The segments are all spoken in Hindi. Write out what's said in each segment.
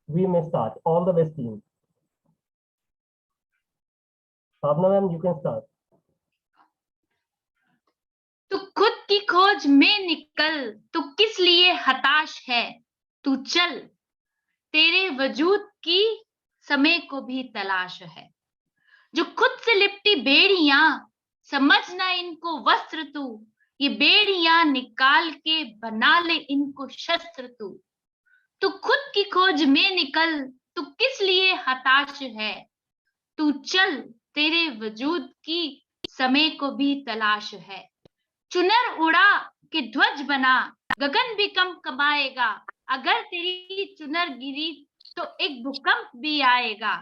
we may start. All the best, team. Bhavna ma'am, you can start. तू खुद की खोज में निकल, तू किस लिए हताश है, तू चल, तेरे वजूद की समय को भी तलाश है। जो खुद से लिपटी बेड़ियां, समझना इनको वस्त्र तू, ये बेड़ियां निकाल के बना ले इनको शस्त्र तू। तू खुद की खोज में निकल, तू किस लिए हताश है, तू चल, तेरे वजूद की समय को भी तलाश है। चुनर उड़ा के ध्वज बना, गगन भी कम कमाएगा, अगर तेरी चुनर गिरी तो एक भूकंप भी आएगा।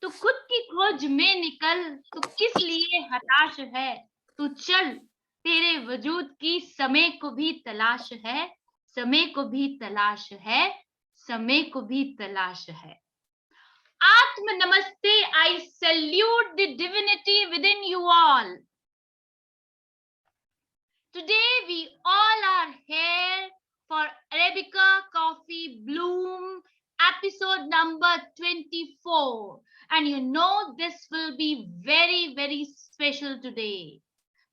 तू खुद की खोज में निकल, तू किस लिए हताश है, तू चल, तेरे वजूद की समय को भी तलाश है, समय को भी तलाश है, समय को भी तलाश है। Atma Namaste, I salute the divinity within you all. Today we all are here for Arabica Coffee Bloom episode number 24. And you know this will be very, very special today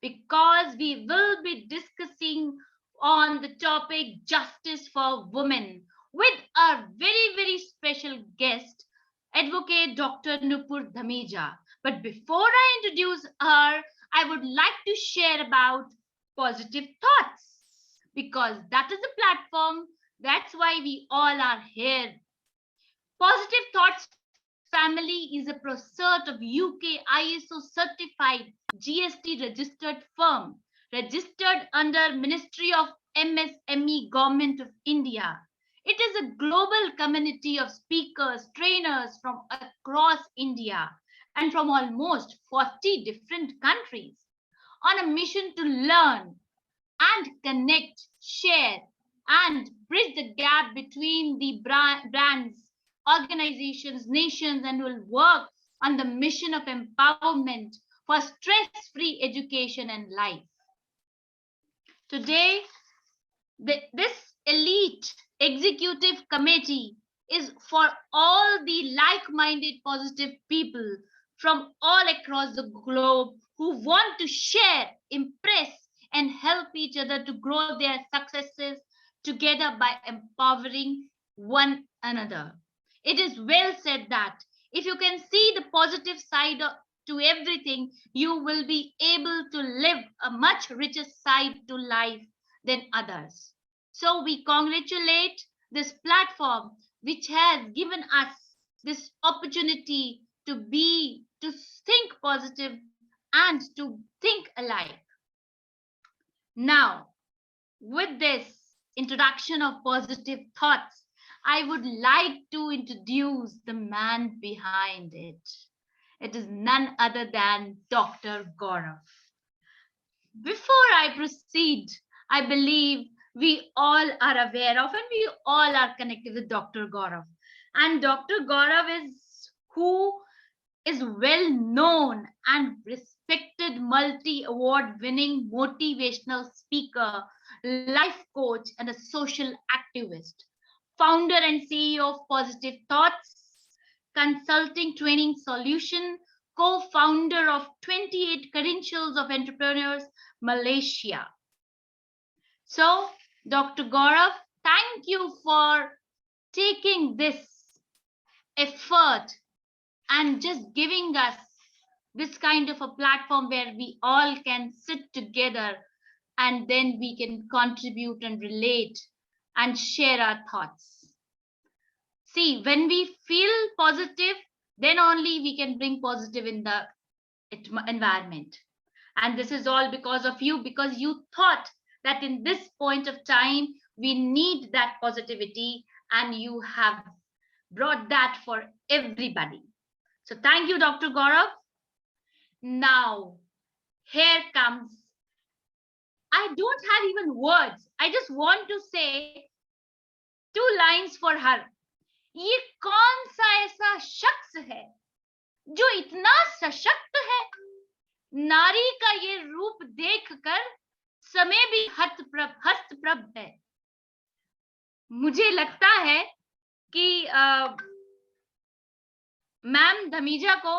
because we will be discussing on the topic justice for women with our very, very special guest, Advocate Dr. Nupur Dhameja. But before I introduce her, I would like to share about positive thoughts because that is the platform. That's why we all are here. Positive Thoughts Family is a pursuit of UK ISO certified GST registered firm registered under Ministry of MSME Government of India. It is a global community of speakers, trainers from across India and from almost 40 different countries on a mission to learn and connect, share, and bridge the gap between the brands, organizations, nations, and will work on the mission of empowerment for stress-free education and life. Today, this elite executive committee is for all the like-minded positive people from all across the globe who want to share, impress, and help each other to grow their successes together by empowering one another. It is well said that if you can see the positive side to everything, you will be able to live a much richer side to life than others. So we congratulate this platform which has given us this opportunity to think positive and to think alike. Now, with this introduction of positive thoughts, I would like to introduce the man behind it. It is none other than Dr. Gaurav. Before I proceed, I believe we all are aware of and we all are connected with Dr. Gaurav. And Dr. Gaurav is who is well known and respected multi-award winning motivational speaker, life coach, and a social activist, founder and CEO of Positive Thoughts, Consulting Training Solution, co-founder of 28 Credentials of Entrepreneurs, Malaysia. So, Dr. Gaurav, thank you for taking this effort and just giving us this kind of a platform where we all can sit together and then we can contribute and relate and share our thoughts. See, when we feel positive, then only we can bring positive in the environment. And this is all because of you, because you thought that in this point of time, we need that positivity, and you have brought that for everybody. So thank you, Dr. Gaurav. Now, here comes, I don't have even words. I just want to say 2 lines for her. ये कौन सा ऐसा शख्स है जो इतना सशक्त है, नारी का ये रूप देखकर समय भी हस्तप्रभ है। मुझे लगता है कि मैम धमीजा को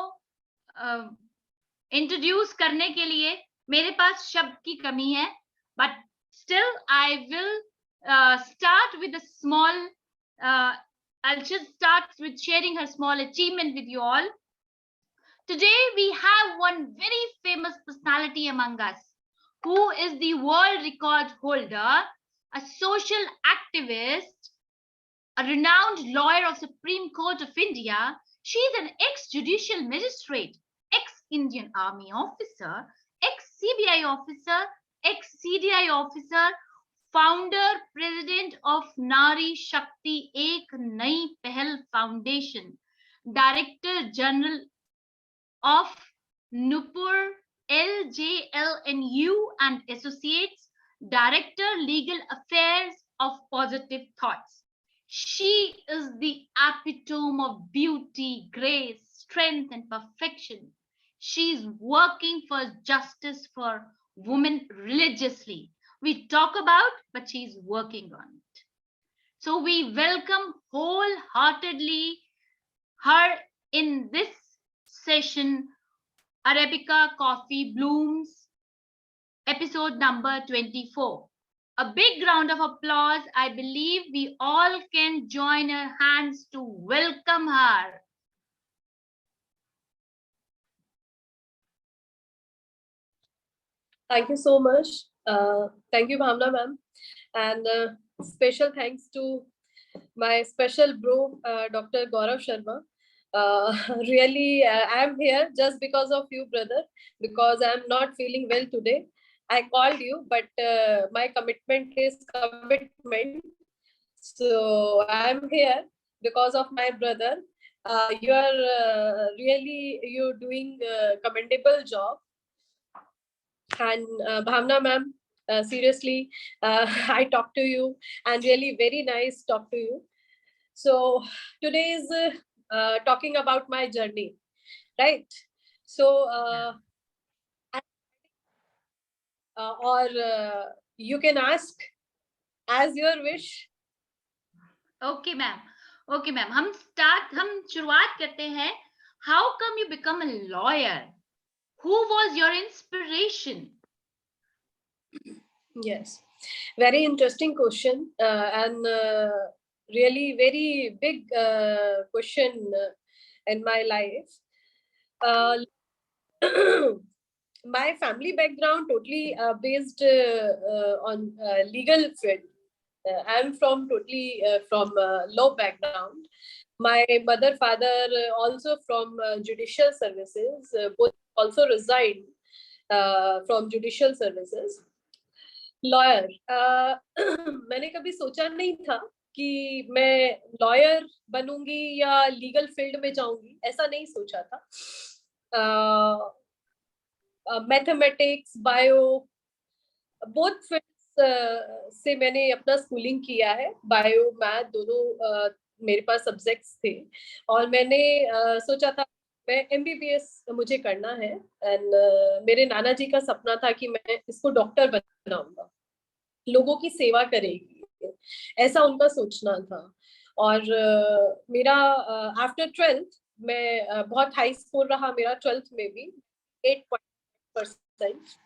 इंट्रोड्यूस करने के लिए मेरे पास शब्द की कमी है, but still I will start with a small I'll just start with sharing her small achievement with you all. Today we have one very famous personality among us who is the world record holder, a social activist, a renowned lawyer of Supreme Court of India. She is an ex-judicial magistrate, ex-Indian Army officer, ex-CBI officer, ex-CDI officer, founder, president of Nari Shakti Ek Nai Pehal Foundation, director general of Nupur LJLNU and Associates, director legal affairs of Positive Thoughts. She is the epitome of beauty, grace, strength, and perfection. She is working for justice for women religiously. We talk about, but she's working on it. So we welcome wholeheartedly her in this session, Arabica Coffee Blooms, episode number 24. A big round of applause. I believe we all can join our hands to welcome her. Thank you so much. Thank you, Bhavna ma'am. And special thanks to my special bro, Dr. Gaurav Sharma. Really, I'm here just because of you, brother, because I'm not feeling well today. I called you, but my commitment is commitment. So I'm here because of my brother. You are you're doing a commendable job. And Bhavna ma'am, seriously, I talked to you and really very nice talk to you. So today is talking about my journey, right? So, or you can ask as your wish. Okay, ma'am. Okay, ma'am. हम शुरुआत करते हैं. How come you become a lawyer? Who was your inspiration? Yes, very interesting question, and really very big question in my life. My family background totally based on legal field. I'm from totally from law background. My mother, father also from judicial services. Both also resigned from judicial services. Lawyer मैंने कभी सोचा नहीं था कि मैं लॉयर बनूंगी या लीगल फील्ड में जाऊंगी, ऐसा नहीं सोचा था. मैथमेटिक्स, बायो, बोथ फील्ड्स से मैंने अपना स्कूलिंग किया है. बायो, मैथ दोनों मेरे पास सब्जेक्ट्स थे और मैंने सोचा था मैं MBBS मुझे करना है. एंड मेरे नाना जी का सपना था कि मैं इसको डॉक्टर बनाऊंगा, लोगों की सेवा करेगी, ऐसा उनका सोचना था. और मेरा आफ्टर 12th मैं बहुत हाई स्कोर रहा मेरा 12th में भी 8.9%,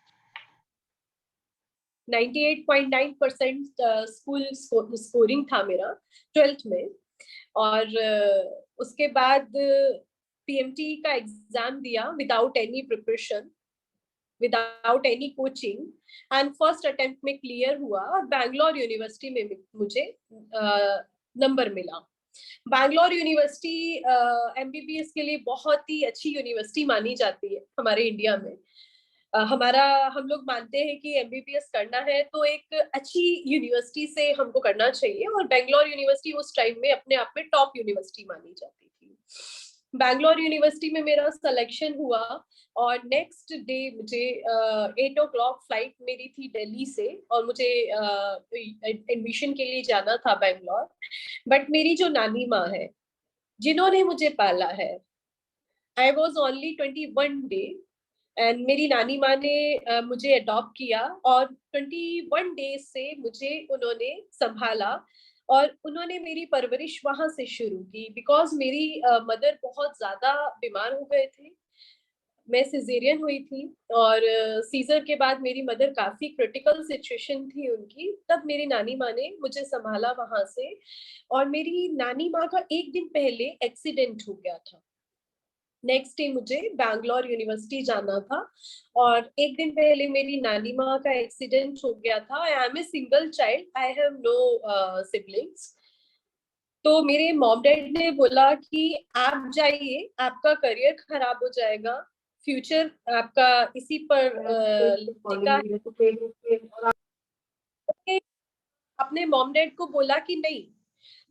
98.9% स्कूल स्कोरिंग था मेरा 12th में. और उसके बाद PMT का एग्जाम दिया without any preparation, without any coaching, and first attempt में क्लियर हुआ और बैंगलोर यूनिवर्सिटी में मुझे नंबर मिला. बैंगलोर यूनिवर्सिटी MBBS के लिए बहुत ही अच्छी यूनिवर्सिटी मानी जाती है हमारे इंडिया में. हम लोग मानते हैं कि MBBS करना है तो एक अच्छी यूनिवर्सिटी से हमको करना चाहिए, और बैंगलोर यूनिवर्सिटी उस टाइम में अपने आप में टॉप यूनिवर्सिटी मानी जाती थी. बैंगलोर यूनिवर्सिटी में मेरा सिलेक्शन हुआ और नेक्स्ट डे मुझे 8 o'clock फ्लाइट मेरी थी दिल्ली से और मुझे एडमिशन के लिए जाना था बैंगलोर. बट मेरी जो नानी माँ है जिन्होंने मुझे पाला है, I was only 21 day and मेरी नानी माँ ने मुझे अडॉप्ट किया और 21 डेज से मुझे उन्होंने संभाला और उन्होंने मेरी परवरिश वहां से शुरू की, बिकॉज मेरी मदर बहुत ज्यादा बीमार हो गए थे। मैं सिजेरियन हुई थी और सीजर के बाद मेरी मदर काफी क्रिटिकल सिचुएशन थी उनकी, तब मेरी नानी माँ ने मुझे संभाला वहां से। और मेरी नानी माँ का एक दिन पहले एक्सीडेंट हो गया था। नेक्स्ट डे मुझे बैंगलोर यूनिवर्सिटी जाना था और एक दिन पहले मेरी नानी माँ का एक्सीडेंट हो गया था। I am a single child, I have no siblings. तो मेरे मॉम डैड ने बोला कि आप जाइए, आपका करियर खराब हो जाएगा, फ्यूचर आपका इसी पर टिका है। अपने मॉम डैड को बोला कि नहीं,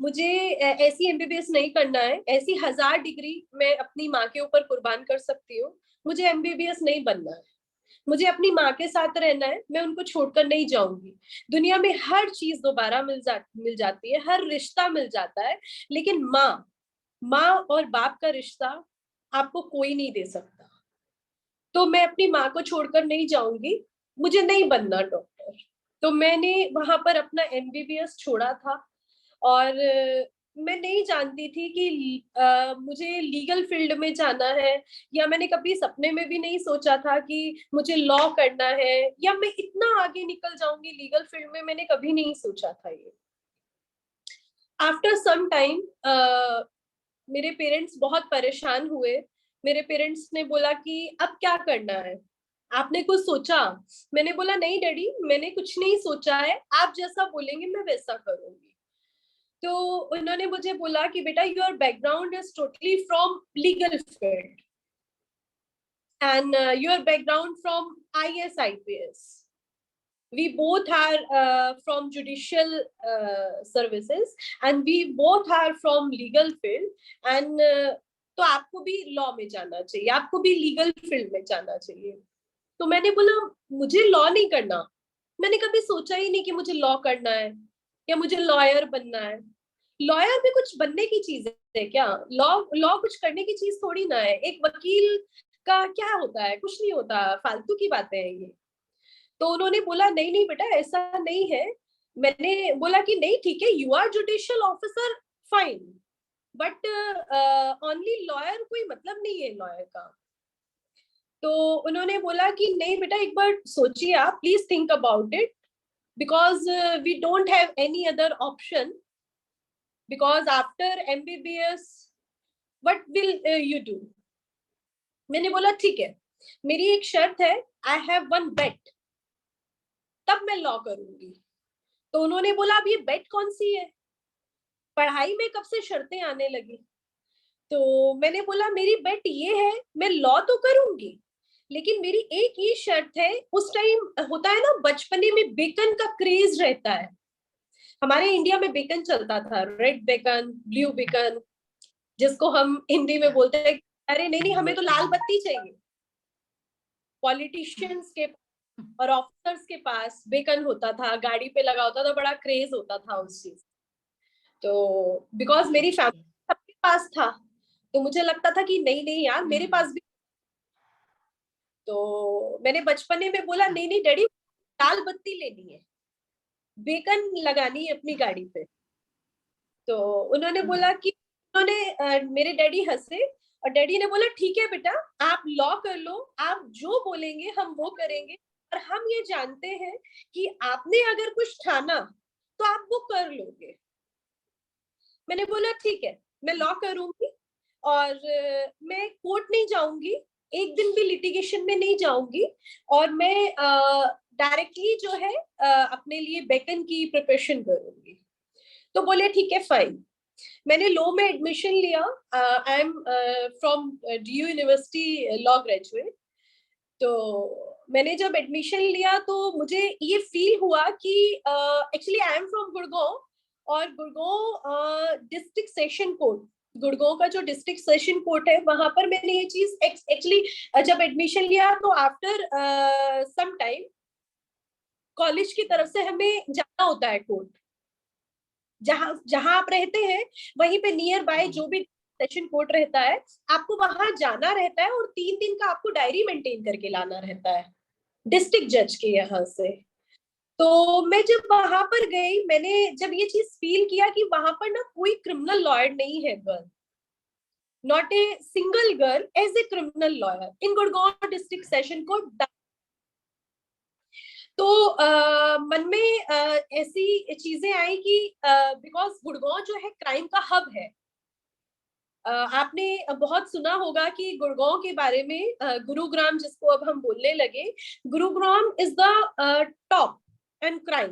मुझे ऐसी एमबीबीएस नहीं करना है, ऐसी 1000 डिग्री मैं अपनी माँ के ऊपर कुर्बान कर सकती हूँ, मुझे एमबीबीएस नहीं बनना है, मुझे अपनी माँ के साथ रहना है, मैं उनको छोड़कर नहीं जाऊंगी। दुनिया में हर चीज दोबारा मिल जाती है, हर रिश्ता मिल जाता है, लेकिन माँ और बाप का रिश्ता आपको कोई नहीं दे सकता। तो मैं अपनी माँ को छोड़कर नहीं जाऊंगी, मुझे नहीं बनना डॉक्टर। तो मैंने वहां पर अपना एमबीबीएस छोड़ा था और मैं नहीं जानती थी कि मुझे लीगल फील्ड में जाना है, या मैंने कभी सपने में भी नहीं सोचा था कि मुझे लॉ करना है या मैं इतना आगे निकल जाऊंगी लीगल फील्ड में, मैंने कभी नहीं सोचा था ये। आफ्टर सम टाइम मेरे पेरेंट्स बहुत परेशान हुए। मेरे पेरेंट्स ने बोला कि अब क्या करना है, आपने कुछ सोचा? मैंने बोला नहीं डैडी, मैंने कुछ नहीं सोचा है, आप जैसा बोलेंगे मैं वैसा करूंगी। तो उन्होंने मुझे बोला कि बेटा your background is totally from legal field and your background from IAS IPS, we both are from judicial services and we both are from legal field and तो आपको भी लॉ में जाना चाहिए, आपको भी लीगल फील्ड में जाना चाहिए। तो मैंने बोला मुझे लॉ नहीं करना, मैंने कभी सोचा ही नहीं कि मुझे लॉ करना है या मुझे लॉयर बनना है। लॉयर भी कुछ बनने की चीज है क्या? लॉ लॉ कुछ करने की चीज थोड़ी ना है। एक वकील का क्या होता है? कुछ नहीं होता, फालतू की बातें हैं ये। तो उन्होंने बोला नहीं नहीं बेटा ऐसा नहीं है। मैंने बोला कि नहीं ठीक है, you are judicial officer fine, but only lawyer कोई मतलब नहीं है लॉयर का। तो उन्होंने बोला कि नहीं बेटा एक बार सोचिए, आप please think about it, because we don't have any other option, because after MBBS what will you do? मैंने बोला ठीक है, मेरी एक शर्त है, आई हैव वन बेट, तब मैं लॉ करूंगी। तो उन्होंने बोला अब ये बेट कौन सी है, पढ़ाई में कब से शर्तें आने लगी? तो मैंने बोला मेरी बेट ये है, मैं लॉ तो करूंगी लेकिन मेरी एक ही शर्त है। उस टाइम होता है ना बचपने में बेकन का क्रेज रहता है, हमारे इंडिया में बेकन चलता था, रेड बेकन, ब्लू बेकन, जिसको हम हिंदी में बोलते हैं अरे नहीं नहीं हमें तो लाल बत्ती चाहिए। पॉलिटिशियंस के और ऑफिसर्स के पास बेकन होता था, गाड़ी पे लगा होता था, बड़ा क्रेज होता था उस चीज। तो बिकॉज मेरी फैमिली सबके पास था तो मुझे लगता था कि नहीं नहीं यार मेरे पास भी। तो मैंने बचपने में बोला नहीं नहीं डैडी लाल बत्ती लेनी है, बेकन लगानी है अपनी गाड़ी पे। तो उन्होंने बोला कि उन्होंने मेरे डैडी हंसे और डैडी ने बोला ठीक है बेटा आप लॉ कर लो, आप जो बोलेंगे हम वो करेंगे, और हम ये जानते हैं कि आपने अगर कुछ ठाना तो आप वो कर लोगे। मैंने बोला ठीक है मैं लॉ करूंगी और मैं कोर्ट नहीं जाऊंगी, एक दिन भी लिटिगेशन में नहीं जाऊंगी, और मैं डायरेक्टली जो है अपने लिए बेकन की प्रिपरेशन करूंगी। तो बोले ठीक है फाइन। मैंने लॉ में एडमिशन लिया, आई am from DU university law graduate. तो मैंने जब एडमिशन लिया तो मुझे ये फील हुआ कि actually I am from Gurgaon, और Gurgaon district session court, Gurgaon का जो डिस्ट्रिक्ट सेशन कोर्ट है वहां पर मैंने ये चीज एक्चुअली जब एडमिशन लिया तो आफ्टर सम टाइम कॉलेज की तरफ से हमें जाना होता है कोर्ट, जहां जहां आप रहते हैं वहीं पे नियर बाय जो भी सेशन कोर्ट रहता है आपको वहां जाना रहता है, और 3 दिन का आपको डायरी मेंटेन करके लाना रहता है डिस्ट्रिक्ट जज के यहाँ से। तो मैं जब वहां पर गई, मैंने जब ये चीज फील किया कि वहां पर ना कोई क्रिमिनल लॉयर नहीं है girl, not a single girl as a criminal lawyer in Gurgaon district session court. तो मन में ऐसी चीजें आई कि बिकॉज गुड़गांव जो है क्राइम का हब है। आपने बहुत सुना होगा कि गुड़गांव के बारे में, गुरुग्राम जिसको अब हम बोलने लगे, Gurugram is the top and crime,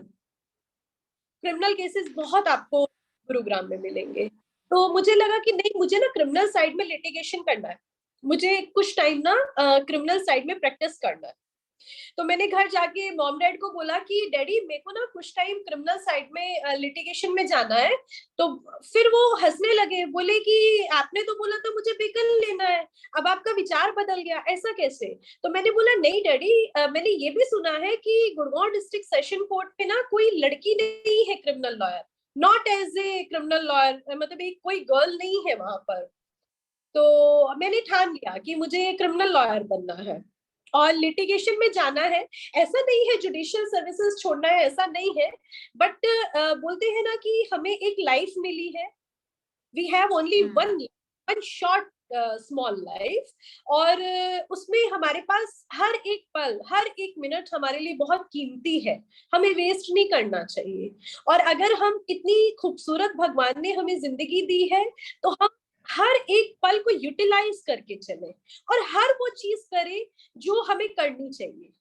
criminal cases बहुत आपको गुरुग्राम में मिलेंगे। तो मुझे लगा कि नहीं, मुझे ना क्रिमिनल साइड में लिटिगेशन करना है, मुझे कुछ टाइम ना क्रिमिनल साइड में प्रैक्टिस करना है। तो मैंने घर जाके मॉम डैड को बोला कि डैडी मेरे को ना कुछ टाइम क्रिमिनल साइड में लिटिगेशन में जाना है। तो फिर वो हंसने लगे, बोले कि आपने तो बोला था मुझे व्हीकल लेना है, अब आपका विचार बदल गया, ऐसा कैसे? तो मैंने बोला नहीं डैडी, मैंने ये भी सुना है कि गुड़गांव डिस्ट्रिक्ट सेशन कोर्ट में ना कोई लड़की नहीं है criminal lawyer, not as a criminal lawyer, मतलब एक कोई गर्ल नहीं है वहां पर। तो मैंने ठान लिया कि मुझे क्रिमिनल लॉयर बनना है और लिटिगेशन में जाना है। ऐसा नहीं है जुडिशियल सर्विसेज छोड़ना है, ऐसा नहीं है, बट बोलते हैं ना कि हमें एक लाइफ मिली है, we have only one short small life, और उसमें हमारे पास हर एक पल, हर एक मिनट हमारे लिए बहुत कीमती है, हमें वेस्ट नहीं करना चाहिए। और अगर हम इतनी खूबसूरत भगवान ने हमें जिंदगी दी है तो हम हर एक पल को यूटिलाइज करके चले और हर वो चीज करें जो हमें करनी चाहिए।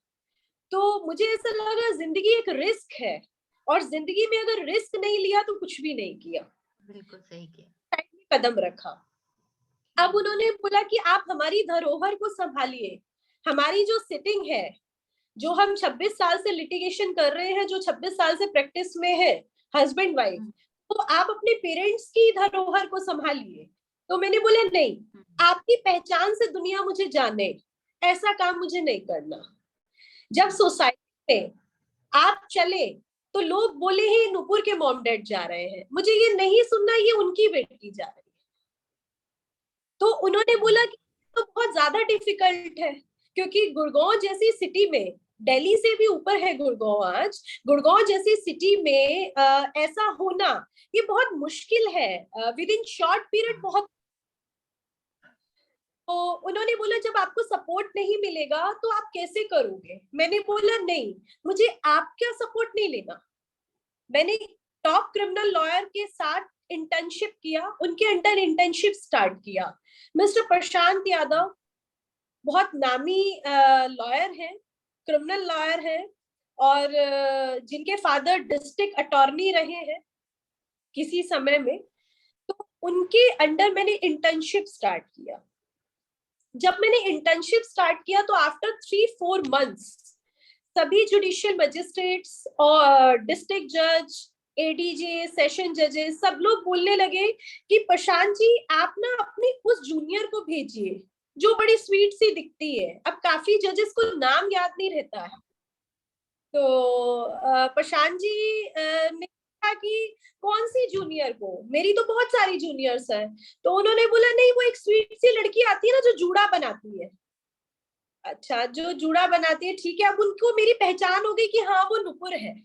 तो मुझे ऐसा लगा जिंदगी एक रिस्क है, और जिंदगी में अगर रिस्क नहीं लिया तो कुछ भी नहीं किया। बिल्कुल सही किया, टाइम में कदम रखा। अब उन्होंने बोला कि आप हमारी धरोहर को संभालिए, हमारी जो सिटिंग है, जो हम 26 साल से लिटिगेशन कर रहे हैं, जो 26 साल से प्रैक्टिस में है हस्बैंड वाइफ, तो आप अपने पेरेंट्स की धरोहर को संभालिए। तो मैंने बोला नहीं, आपकी पहचान से दुनिया मुझे जाने, ऐसा काम मुझे नहीं करना। जब सोसाइटी में आप चले तो लोग बोले ही नुपुर के मॉम डैड जा रहे हैं, मुझे ये नहीं सुनना ये उनकी बेटी जा रही है। तो उन्होंने बोला कि तो बहुत ज्यादा डिफिकल्ट है, क्योंकि गुड़गांव जैसी सिटी में, दिल्ली से भी ऊपर है गुड़गांव आज, गुड़गांव जैसी सिटी में ऐसा होना ये बहुत मुश्किल है, विद इन शॉर्ट पीरियड बहुत। तो उन्होंने बोला जब आपको सपोर्ट नहीं मिलेगा तो आप कैसे करोगे? मैंने बोला नहीं, मुझे आपका सपोर्ट नहीं लेना। मैंने टॉप क्रिमिनल लॉयर के साथ इंटर्नशिप किया, उनके अंडर इंटर्नशिप स्टार्ट किया। मिस्टर प्रशांत यादव बहुत नामी लॉयर हैं, क्रिमिनल लॉयर हैं, और जिनके फादर डिस्ट्रिक्ट अटॉर्नी रहे हैं किसी समय में। तो उनके अंडर मैंने इंटर्नशिप स्टार्ट किया। जब मैंने इंटर्नशिप स्टार्ट किया तो आफ्टर 3-4 मंथ्स सभी जुडिशियल मजिस्ट्रेट्स और डिस्ट्रिक्ट जज, एडीजे, सेशन जजेस सब लोग बोलने लगे कि प्रशांत जी आप ना अपनी उस जूनियर को भेजिए जो बड़ी स्वीट सी दिखती है। अब काफी जजेस को नाम याद नहीं रहता है, तो प्रशांत जी ने कहा कि कौन सी जूनियर को, मेरी तो बहुत सारी जूनियर्स हैं। तो उन्होंने बोला नहीं, वो एक स्वीट सी लड़की आती है ना जो जूड़ा बनाती है। अच्छा, जो जूड़ा बनाती है, ठीक है। अब उनको मेरी पहचान हो गई कि हाँ वो नुपुर है,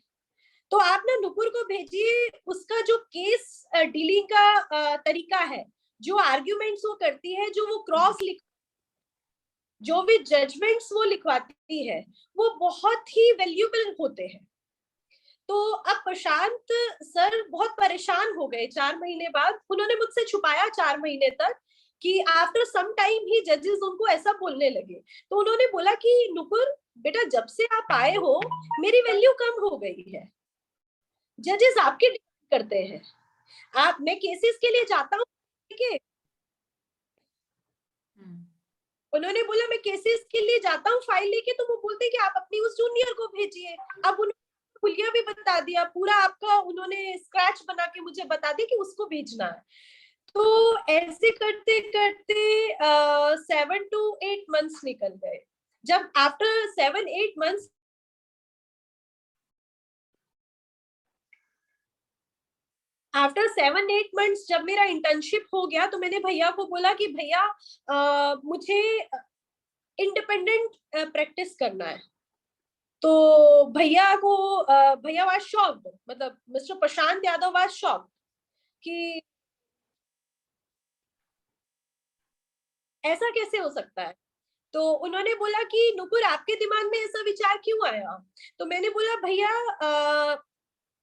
तो आप ना नुपुर को भेजिए, उसका जो केस डीलिंग का तरीका है, जो आर्ग्यूमेंट्स वो करती है, जो वो जो भी जजमेंट्स वो लिखवाती है, वो बहुत ही वैल्यूएबल होते हैं। तो अब प्रशांत सर बहुत परेशान हो गए 4 महीने बाद। उन्होंने मुझसे छुपाया 4 महीने तक कि आफ्टर सम टाइम ही जजेस उनको ऐसा बोलने लगे। तो उन्होंने बोला कि नुपुर बेटा, जब से आप आए हो मेरी वैल्यू कम हो गई है, जजेस आपके करते हैं। आप, मैं केसेस के लिए जाता हूँ, उन्होंने बोला मैं केसेस के लिए जाता हूँ फाइल लेके, तो वो बोलते हैं कि आप अपनी उस जूनियर को भेजिए। अब उन्होंने खुलिया भी बता दिया, पूरा आपका उन्होंने स्क्रैच बना के मुझे बता दिया कि उसको भेजना है। तो ऐसे करते करते 7 to 8 मंथ्स निकल गए। जब आफ्टर 7-8 मंथ्स, आफ्टर 7-8 मंथ्स जब मेरा इंटर्नशिप हो गया, तो मैंने भैया को बोला कि भैया मुझे इंडिपेंडेंट प्रैक्टिस करना है, तो भैया वाज शॉक्ड, मतलब mister Prashant Yadav was shocked कि ऐसा कैसे हो सकता है। तो उन्होंने बोला कि नुपुर आपके दिमाग में ऐसा विचार क्यों आया। तो मैंने बोला भैया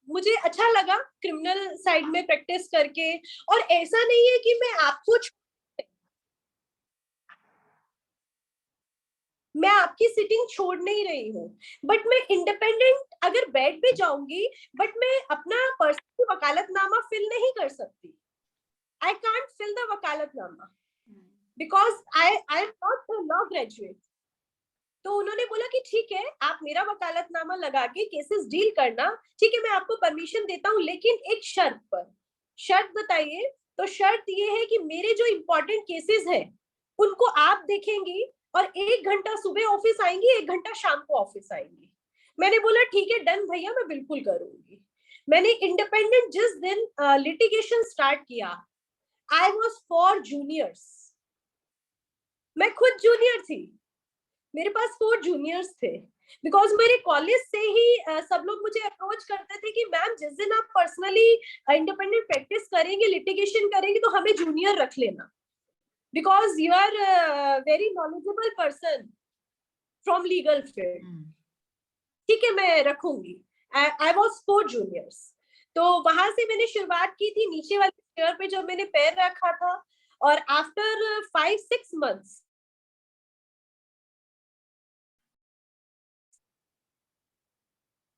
मुझे अच्छा लगा क्रिमिनल साइड में प्रैक्टिस करके, और ऐसा नहीं है कि मैं आपकी सिटिंग छोड़ नहीं रही हूँ, बट मैं इंडिपेंडेंट अगर बेड पे जाऊंगी, बट मैं अपना पर्सनल वकालतनामा फिल नहीं कर सकती। I can't fill the vakalatnama because I am not law graduate. तो उन्होंने बोला कि ठीक है, आप मेरा वकालतनामा लगा के केसेस डील करना, ठीक है, मैं आपको परमिशन देता हूँ, लेकिन एक शर्त पर। शर्त बताइए। तो शर्त ये है कि मेरे जो इंपॉर्टेंट केसेस हैं उनको आप देखेंगी, और 1 घंटा सुबह ऑफिस आएंगी, 1 घंटा शाम को ऑफिस आएंगी। मैंने बोला ठीक है, डन भैया, मैं बिल्कुल करूंगी। मैंने इंडिपेंडेंट जिस दिन लिटिगेशन स्टार्ट किया, आई वॉज फॉर जूनियर्स। मैं खुद जूनियर थी, मेरे पास 4 जूनियर्स थे, बिकॉज मेरे कॉलेज से ही सब लोग मुझे अप्रोच करते थे कि मैम जिस दिन आप पर्सनली इंडिपेंडेंट प्रैक्टिस करेंगे, लिटिगेशन करेंगे, तो हमें जूनियर रख लेना, because you are very knowledgeable person from legal field. ठीक है, मैं रखूंगी। I was 4 juniors. तो वहां से मैंने शुरुआत की थी, नीचे वाले चेयर पे जब मैंने पैर रखा था, और आफ्टर 5-6 मंथ्स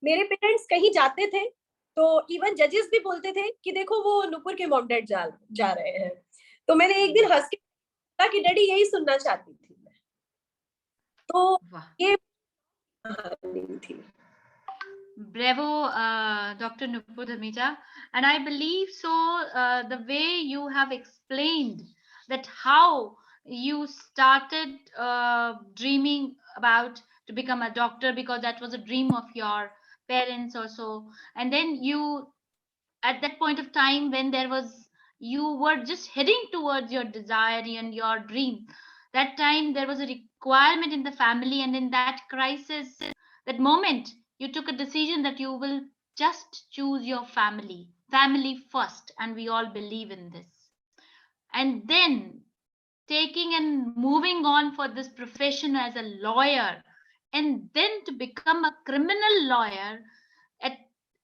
मेरे पेरेंट्स कहीं जाते थे तो इवन जजेस भी बोलते थे कि देखो वो नुपुर के मॉम डैड जा रहे हैं। तो मैंने एक दिन हंस के कहा कि डैडी यही सुनना चाहती थी मैं। तो ये कहानी थी। Bravo, Dr. Nupur Dhamija. And I believe so, the way you have explained that how you started dreaming about to become a doctor because that was a dream of your parents also. And then you, at that point of time when there was, you were just heading towards your desire and your dream, that time there was a requirement in the family, and in that crisis, that moment, you took a decision that you will just choose your family first, and we all believe in this. And then taking and moving on for this profession as a lawyer, and then to become a criminal lawyer at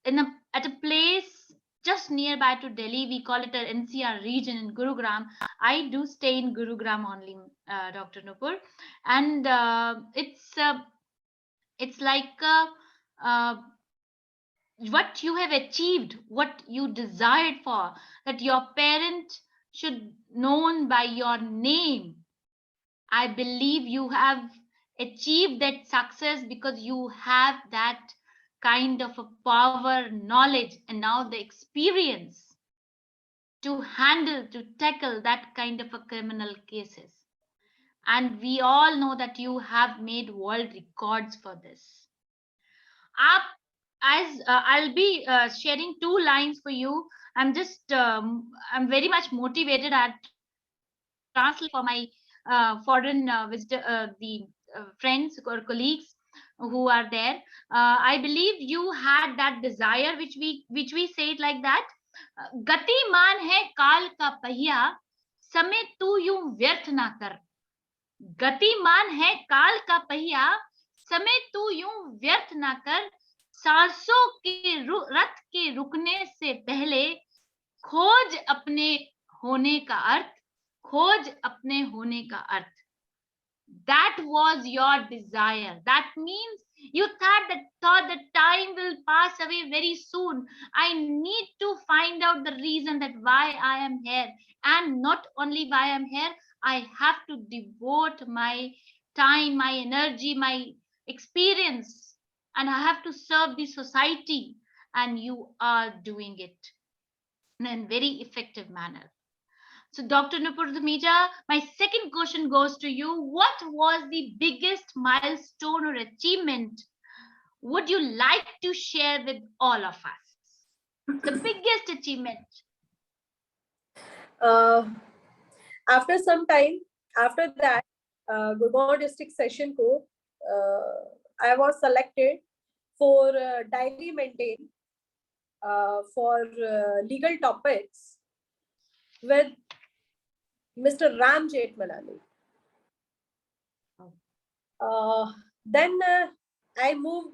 at a place just nearby to Delhi. We call it an NCR region in Gurugram. I do stay in Gurugram only, Dr. Nupur, and it's like what you have achieved, what you desired for, that your parent should known by your name. I believe you have achieved that success because you have that kind of a power, knowledge, and now the experience to handle, to tackle that kind of a criminal cases. And we all know that you have made world records for this. Up, as I'll be sharing 2 lines for you. I'm very much motivated at translate for my foreign the friends or colleagues who are there. I believe you had that desire, which we say it like that. गतिमान है काल का पहिया, समय तू यूं व्यर्थ ना कर. गतिमान है काल का पहिया, समय तू यूं व्यर्थ ना कर. सांसों के रथ के रुकने से पहले खोज अपने होने का अर्थ, खोज अपने होने का अर्थ. That was your desire. That means you thought that time will pass away very soon. I need to find out the reason that why I am here, and not only why I'm here, I have to devote my time, my energy, my experience, and I have to serve the society. And you are doing it in a very effective manner. So, Dr. Nupur Dhamija, my second question goes to you. What was the biggest milestone or achievement would you like to share with all of us? The biggest achievement. After some time, after that, Gurgaon district session को I was selected for diary maintain for legal topics with Mr. Ram Jethmalani. Then I moved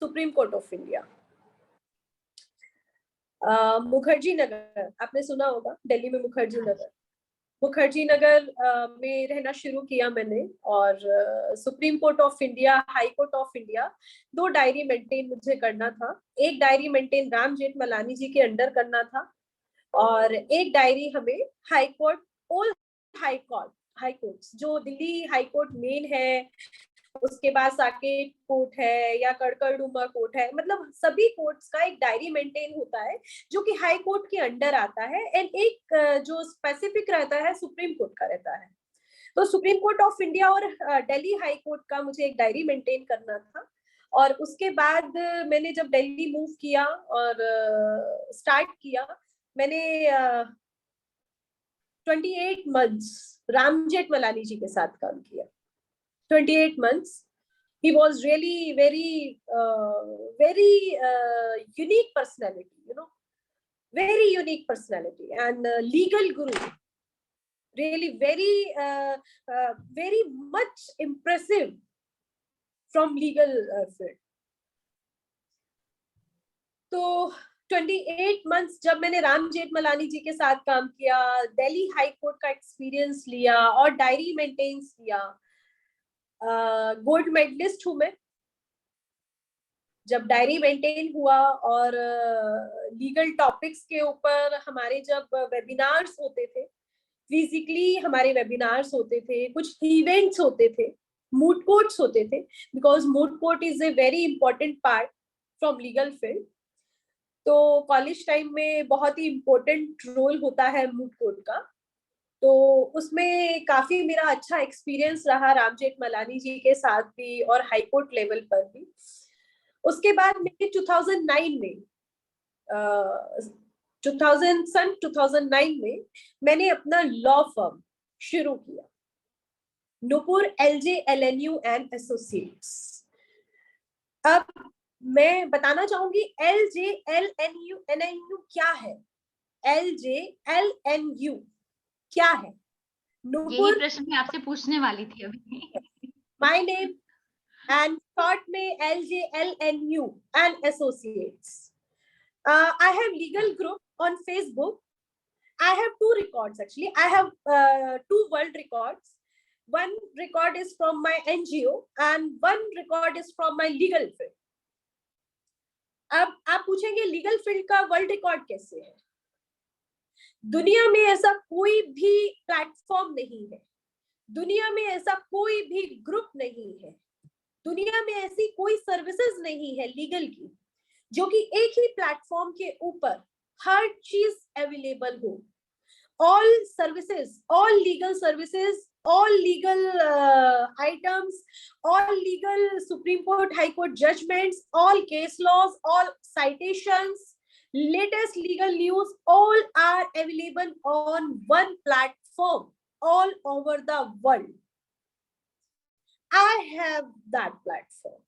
Supreme Court of India. Mukherjee Nagar, आपने सुना होगा, दिल्ली में मुखर्जी नगर में रहना शुरू किया मैंने, और supreme court of India, high court of India, 2 diary maintain मुझे करना था। एक डायरी मेंटेन राम जेठमलानी जी के अंडर करना था, और एक डायरी हमें high court, old high court जो दिल्ली हाई कोर्ट मेन है, उसके बाद साकेत कोर्ट है या कड़कड़डूमा कोर्ट है, मतलब सभी कोर्ट्स का एक डायरी मेंटेन होता है जो कि हाई कोर्ट के अंडर आता है, एंड एक जो स्पेसिफिक रहता है सुप्रीम कोर्ट का रहता है। तो सुप्रीम कोर्ट ऑफ इंडिया और दिल्ली हाई कोर्ट का मुझे एक डायरी मेंटेन करना था। और उसके बाद मैंने जब दिल्ली मूव किया और स्टार्ट किया, मैंने 28 मंथ्स राम जेठमलानी जी के साथ काम किया। 28 months. He was really very unique personality, you know, very unique personality, and legal guru, really very much impressive from legal field. तो 28 months जब मैंने राम जेठमलानी जी के साथ काम किया, दिल्ली हाई कोर्ट का एक्सपीरियंस लिया और डायरी मेंटेन्स किया, गोल्ड मेडलिस्ट हूं मैं। जब डायरी मेंटेन हुआ और लीगल टॉपिक्स के ऊपर हमारे जब वेबिनार्स होते थे, फिजिकली हमारे वेबिनार्स होते थे, कुछ इवेंट्स होते थे, मूड कोर्ट्स होते थे, because moot court is a very important part from legal field. तो कॉलेज टाइम में बहुत ही इंपॉर्टेंट रोल होता है मूड कोर्ट का, तो उसमें काफी मेरा अच्छा एक्सपीरियंस रहा राम जेठमलानी जी के साथ भी और हाई कोर्ट लेवल पर भी। उसके बाद मैंने 2009 में 2009 में मैंने अपना लॉ फर्म शुरू किया, Nupur LJ LNU and associates. अब मैं बताना चाहूंगी LJ LNU क्या है। LJ LNU क्या है? यही प्रश्न मैं आपसे पूछने वाली थी अभी। My name and short में LJ LNU and Associates. I have legal group on Facebook. I have 2 records actually. I have 2 world records. One record is from my NGO and one record is from my legal field. अब आप पूछेंगे लीगल फील्ड का वर्ल्ड रिकॉर्ड कैसे है? दुनिया में ऐसा कोई भी प्लेटफॉर्म नहीं है, दुनिया में ऐसा कोई भी ग्रुप नहीं है, दुनिया में ऐसी कोई सर्विसेज नहीं है लीगल की जो कि एक ही प्लेटफॉर्म के ऊपर हर चीज अवेलेबल हो। All services, all legal services, all legal items, all legal Supreme Court, High Court judgments, all case laws, all citations, latest legal news, all are available on one platform all over the world. I have that platform.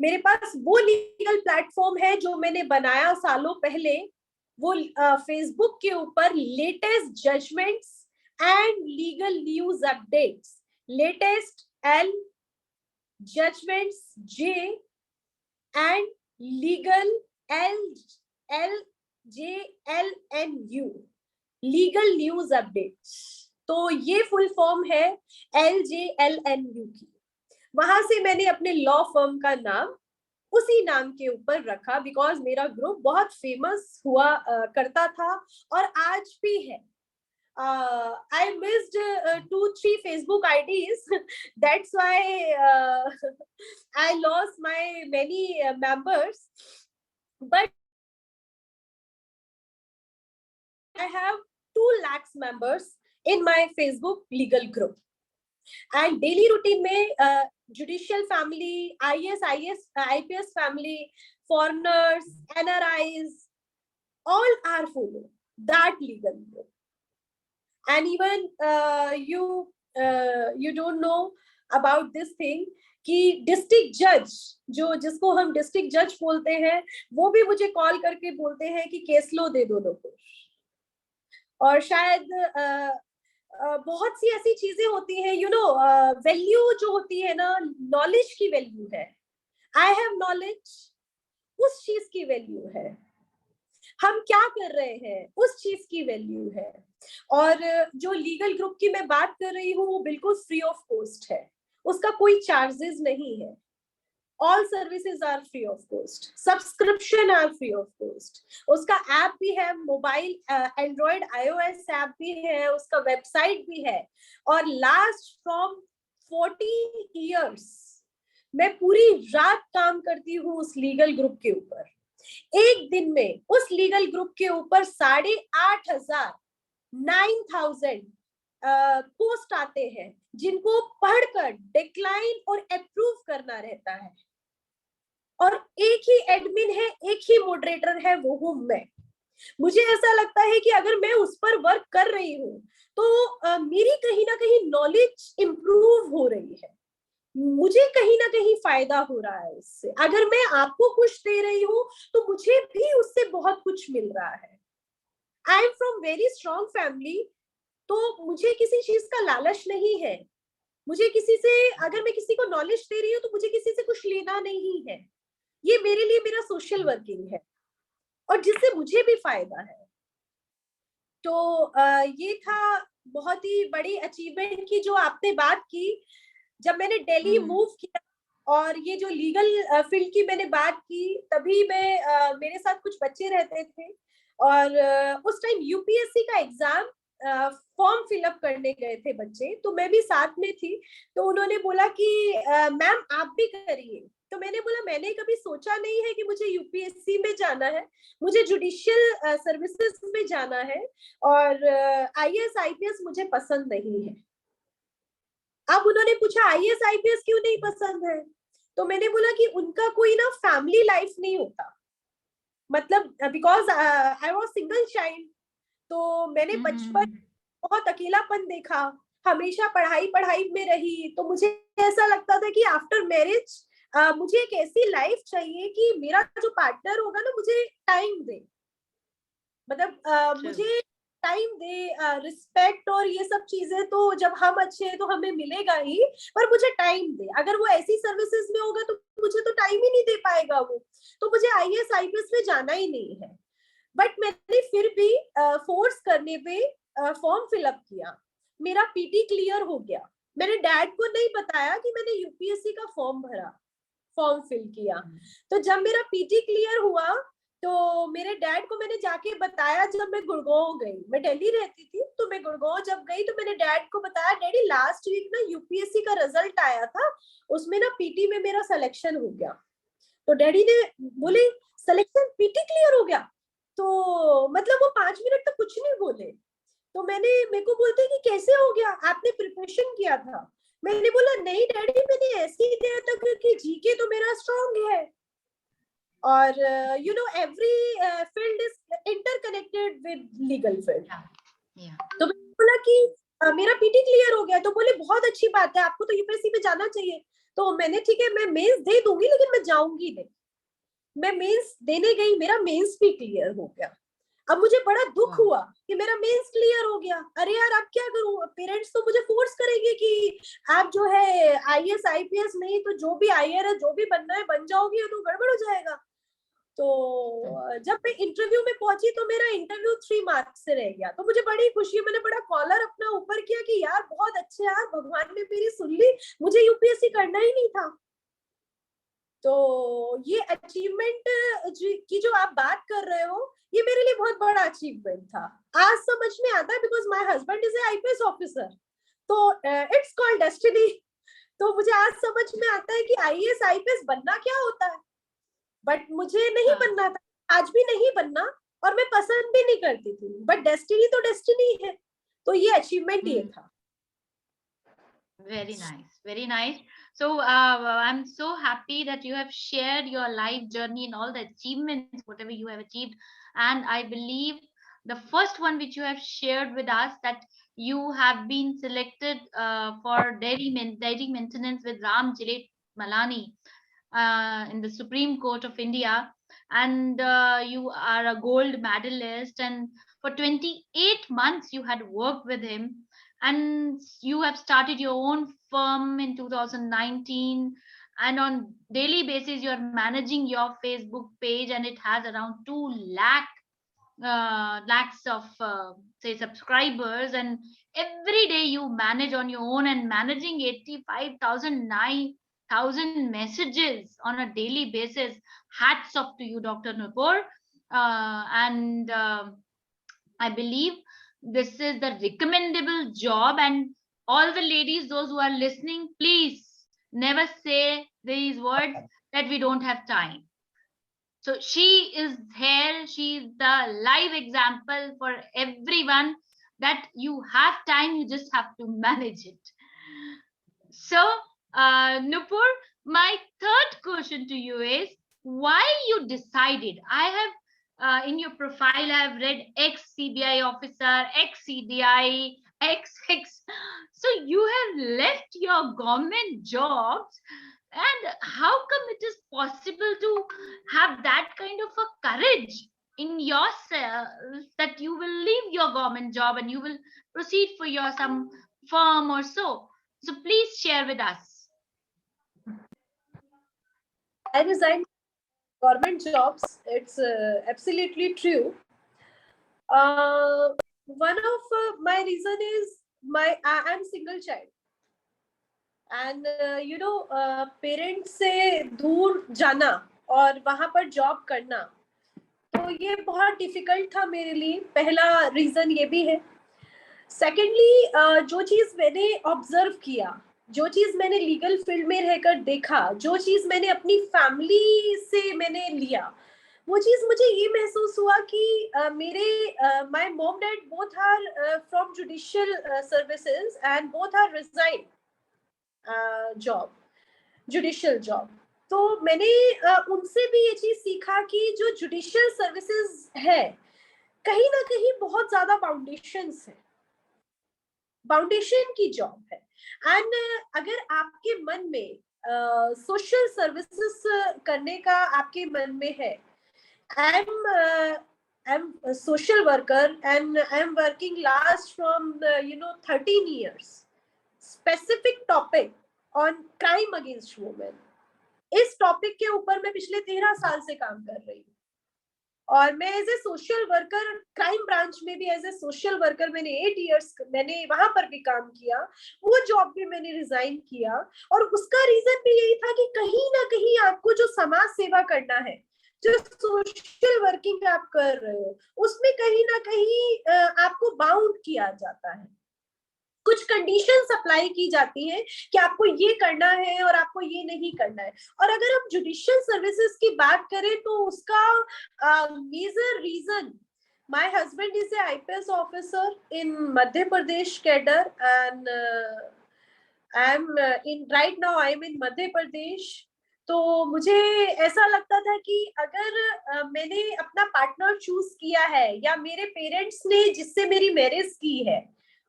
मेरे पास वो लीगल प्लेटफॉर्म है जो मैंने बनाया सालों पहले, वो फेसबुक के ऊपर latest judgements and legal news updates, latest L judgments J and legal LJLNU, legal news updates। तो ये फुल फॉर्म है LJLNU की। वहां से मैंने अपने लॉ फर्म का नाम उसी नाम के ऊपर रखा, बिकॉज मेरा ग्रुप बहुत फेमस हुआ करता था और आज भी है। I missed 2-3 Facebook IDs. That's why I lost my many members. But I have 2 lakhs members in my Facebook legal group. And daily routine में judicial family, IAS, IPS family, foreigners, NRIs, all are follow that legal group. And even you don't know, about this thing कि डिस्ट्रिक्ट जज जिसको हम डिस्ट्रिक्ट जज बोलते हैं, वो भी मुझे कॉल करके बोलते हैं कि केस लो दे दो लोगों को। और शायद बहुत सी ऐसी चीजें होती हैं, वैल्यू जो होती है ना, नॉलेज की वैल्यू है। आई हैव नॉलेज, उस चीज की वैल्यू है। हम क्या कर रहे हैं, उस चीज की वैल्यू है। और जो लीगल ग्रुप की मैं बात कर रही हूँ, वो बिल्कुल फ्री ऑफ कॉस्ट है, उसका कोई चार्जेस नहीं है। All services are free of cost, subscription are free of cost. उसका ऐप भी है, मोबाइल एंड्रॉइड iOS ऐप भी है, उसका वेबसाइट भी है। और लास्ट फ्रॉम 40 years मैं पूरी रात काम करती हूँ उस लीगल ग्रुप के ऊपर। एक दिन में उस लीगल ग्रुप के ऊपर 8,500 9,000 पोस्ट आते हैं, जिनको पढ़कर डिक्लाइन और अप्रूव करना रहता है। और एक ही एडमिन है, एक ही मॉडरेटर है, वो हूं मैं। मुझे ऐसा लगता है कि अगर मैं उस पर वर्क कर रही हूँ तो मेरी कहीं ना कहीं नॉलेज इंप्रूव हो रही है, मुझे कहीं ना कहीं फायदा हो रहा है उससे। अगर मैं आपको कुछ दे रही हूँ तो मुझे भी उससे बहुत कुछ मिल रहा है। आई am from very strong family, तो मुझे किसी चीज का लालच नहीं है। मुझे किसी से, अगर मैं किसी को नॉलेज दे रही हूँ तो मुझे किसी से कुछ लेना नहीं है। ये मेरे लिए मेरा सोशल वर्किंग है और जिससे मुझे भी फायदा है। तो ये था बहुत ही बड़ी अचीवमेंट की जो आपने बात की। जब मैंने दिल्ली मूव किया और ये जो लीगल फील्ड की मैंने बात की, तभी मैं मेरे साथ कुछ बच्चे रहते थे और उस टाइम यूपीएससी का एग्जाम फॉर्म फिलअप करने गए थे बच्चे, तो मैं भी साथ में थी। तो उन्होंने बोला कि मैम आप भी करिए। तो मैंने बोला मैंने कभी सोचा नहीं है कि मुझे यूपीएससी में जाना है, मुझे जुडिशियल सर्विसेज में जाना है और आईएएस आईपीएस मुझे पसंद नहीं है। अब उन्होंने पूछा आईएएस आईपीएस क्यों नहीं पसंद है, तो मैंने बोला कि उनका कोई ना फैमिली लाइफ नहीं होता, मतलब because I was single child. तो मैंने बचपन बहुत अकेलापन देखा, हमेशा पढ़ाई पढ़ाई में रही। तो मुझे ऐसा लगता था कि आफ्टर मैरिज मुझे एक ऐसी लाइफ चाहिए कि मेरा जो पार्टनर होगा ना मुझे टाइम दे, मतलब मुझे टाइम दे, रिस्पेक्ट और ये सब चीजें तो जब हम अच्छे हैं तो हमें मिलेगा ही, पर मुझे टाइम दे। अगर वो ऐसी सर्विसेज में होगा तो मुझे तो टाइम ही नहीं दे पाएगा वो। तो मुझे आईएएस आईपीएस में जाना ही नहीं है। बट मैंने फिर भी फोर्स करने पे फॉर्म फिलअप किया, मेरा पीटी क्लियर हो गया। मैंने डैड को नहीं बताया कि मैंने यूपीएससी का फॉर्म फिल किया। तो जब मेरा पीटी क्लियर हुआ तो मेरे डैड को मैंने जाके बताया। जब मैं गुड़गांव गई, मैं दिल्ली रहती थी, तो मैं गुड़गांव जब गई तो मैंने डैड को बताया, डैडी लास्ट वीक ना यूपीएससी का रिजल्ट आया था, उसमें ना पीटी में मेरा सिलेक्शन हो गया। तो डैडी ने बोले सिलेक्शन, पीटी क्लियर हो गया? तो मतलब वो 5 मिनट तक कुछ नहीं बोले। तो मेरे को बोलते कि कैसे हो गया, आपने प्रिपरेशन किया था? मैंने बोला नहीं डैडी, मैंने ऐसे ही दिया था कि जीके तो मेरा स्ट्रांग है और every field is interconnected with legal field. तो मैंने बोला कि मेरा पीटी क्लियर हो गया। तो बोले बहुत अच्छी बात है, आपको तो यूपीएससी में जाना चाहिए। तो मैंने ठीक है, मैं मेंस दे दूंगी लेकिन मैं जाऊंगी नहीं। मैं मेंस देने गई, मेरा मेंस भी क्लियर हो गया। अब मुझे बड़ा दुख हुआ कि मेरा मेंस क्लियर हो गया। अरे यार अब क्या करूं, पेरेंट्स तो मुझे फोर्स करेंगे कि आप जो है आईएएस आईपीएस नहीं तो जो भी आईआर है, जो भी बनना है बन जाओगी, तो गड़बड़ हो जाएगा। तो जब मैं इंटरव्यू में पहुंची तो मेरा इंटरव्यू 3 मार्क्स से रह गया। तो मुझे बड़ी खुशी, मैंने बड़ा कॉलर अपना ऊपर किया कि यार बहुत अच्छे, यार भगवान ने मेरी सुन ली, मुझे यूपीएससी करना ही नहीं था। तो ये अचीवमेंट की जो आप बात कर रहे हो, ये मेरे लिए बहुत बड़ा अचीवमेंट था। आज समझ में आता है because my husband is a IPS officer, तो इट्स कॉल्ड डेस्टिनी। तो मुझे आज समझ में आता है कि आईएएस आईपीएस बनना क्या होता है, बट मुझे नहीं बनना था, आज भी नहीं बनना, और मैं पसंद भी नहीं करती थी, बट डेस्टिनी तो डेस्टिनी है। तो ये अचीवमेंट ये था। Very nice, very nice. So I'm so happy that you have shared your life journey and all the achievements, whatever you have achieved. And I believe the first one which you have shared with us, that you have been selected for dairy maintenance with Ram Malani in the Supreme Court of India, and you are a gold medalist. And for 28 months, you had worked with him, and you have started your own firm in 2019. And on daily basis, you are managing your Facebook page, and it has around 2 lakhs of say subscribers. And every day you manage on your own, and managing 85,000 9,000 messages on a daily basis. Hats off to you, Dr. Nupur. And I believe this is the recommendable job. And all the ladies, those who are listening, please never say these words that we don't have time. So she is here. She is the live example for everyone that you have time, you just have to manage it. So, Nupur, my third question to you is, why you decided? I have in your profile, I have read ex-CBI officer, ex-CDI, ex. So you have left your government jobs, and how come it is possible to have that kind of a courage in yourself that you will leave your government job and you will proceed for your some firm or so? So please share with us. I resigned government jobs. It's absolutely true. One of my reason is I'm single child, and parents से दूर जाना और वहां पर जॉब करना, तो ये बहुत डिफिकल्ट था मेरे लिए. पहला रीजन ये भी है. सेकेंडली, जो चीज मैंने ऑब्जर्व किया, जो चीज मैंने लीगल फील्ड में रहकर देखा, जो चीज मैंने अपनी फैमिली से मैंने लिया, वो चीज मुझे ये महसूस हुआ कि मेरे my mom dad both are from judicial services and both are resign job, judicial job. तो मैंने उनसे भी ये चीज सीखा कि जो जुडिशियल सर्विसेज है, कहीं ना कहीं बहुत ज्यादा फाउंडेशंस है, फाउंडेशन की जॉब है. एंड अगर आपके मन में सोशल सर्विसेज करने का आपके मन में है, I'm a social worker and I'm working last from 13 years. Specific topic on crime against women. इस टॉपिक के ऊपर मैं पिछले 13 साल से काम कर रही हूँ, और मैं as a social worker crime branch में भी एज ए सोशल वर्कर मैंने 8 इयर्स मैंने वहां पर भी काम किया. वो जॉब भी मैंने रिजाइन किया, और उसका रीजन भी यही था कि कहीं ना कहीं आपको जो समाज सेवा करना है, जो सोशल वर्किंग आप कर रहे हो, उसमें कहीं ना कहीं आपको बाउंड किया जाता है. कुछ कंडीशंस अप्लाई की जाती हैं कि आपको ये करना है और आपको ये नहीं करना है. और अगर हम जुडिशियल सर्विसेज की बात करें तो उसका major reason, my husband is a IPS officer in Madhya Pradesh cadre, and I am in right now I am in Madhya Pradesh. तो मुझे ऐसा लगता था कि अगर मैंने अपना पार्टनर चूज किया है, या मेरे पेरेंट्स ने जिससे मेरी मैरिज की है,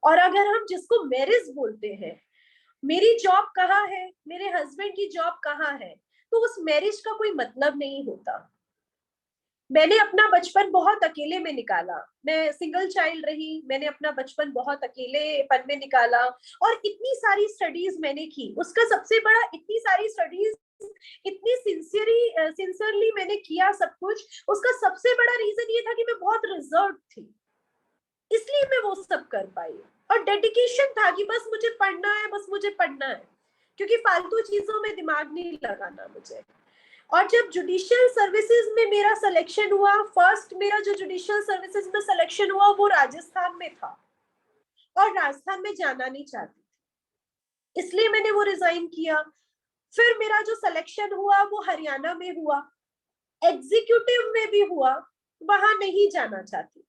और अगर हम जिसको मैरिज बोलते हैं, मेरी जॉब कहाँ है, मेरे हस्बैंड की जॉब कहाँ है, तो उस मैरिज का कोई मतलब नहीं होता. मैंने अपना बचपन बहुत अकेले में निकाला. मैं सिंगल चाइल्ड रही, मैंने अपना बचपन बहुत अकेलेपन में निकाला, और इतनी सारी स्टडीज मैंने की. उसका सबसे बड़ा, इतनी सारी स्टडीज इतनी सिंसियरली मैंने किया सब कुछ, उसका सबसे बड़ा रीजन ये था कि मैं बहुत रिजर्व थी, इसलिए मैं वो सब कर पाई. और डेडिकेशन था कि बस मुझे पढ़ना है, बस मुझे पढ़ना है, क्योंकि फालतू चीजों में दिमाग नहीं लगाना मुझे. और जब जुडिशियल सर्विसेज में मेरा सिलेक्शन हुआ, फर्स्ट मेरा जो जुडिशियल सर्विसेज में सिलेक्शन हुआ वो राजस्थान में था, और राजस्थान में जाना नहीं चाहती थी, इसलिए मैंने वो रिजाइन किया. फिर मेरा जो सिलेक्शन हुआ वो हरियाणा में हुआ, एग्जीक्यूटिव में भी हुआ, वहां नहीं जाना चाहती थी.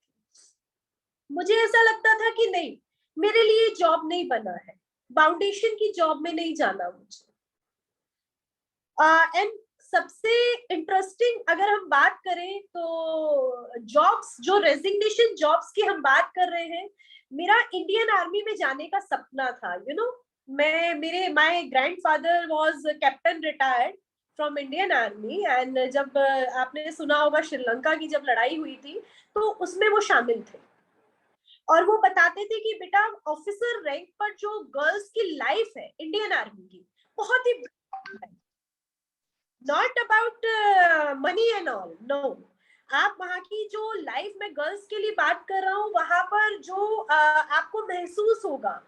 मुझे ऐसा लगता था कि नहीं, मेरे लिए जॉब नहीं बना है, फाउंडेशन की जॉब में नहीं जाना मुझे. एंड सबसे इंटरेस्टिंग अगर हम बात करें तो जॉब्स, जो रेजिग्नेशन जॉब्स की हम बात कर रहे हैं, मेरा इंडियन आर्मी में जाने का सपना था। My grandfather was captain retired from Indian army, and जब आपने सुना होगा श्रीलंका की जब लड़ाई हुई थी तो उसमें वो शामिल थे। और वो बताते थे कि बेटा ऑफिसर रैंक पर जो गर्ल्स की लाइफ है इंडियन आर्मी की, बहुत ही not about money and all, no, आप वहां की जो लाइफ में गर्ल्स के लिए बात कर रहा हूँ, वहां पर जो आपको महसूस होगा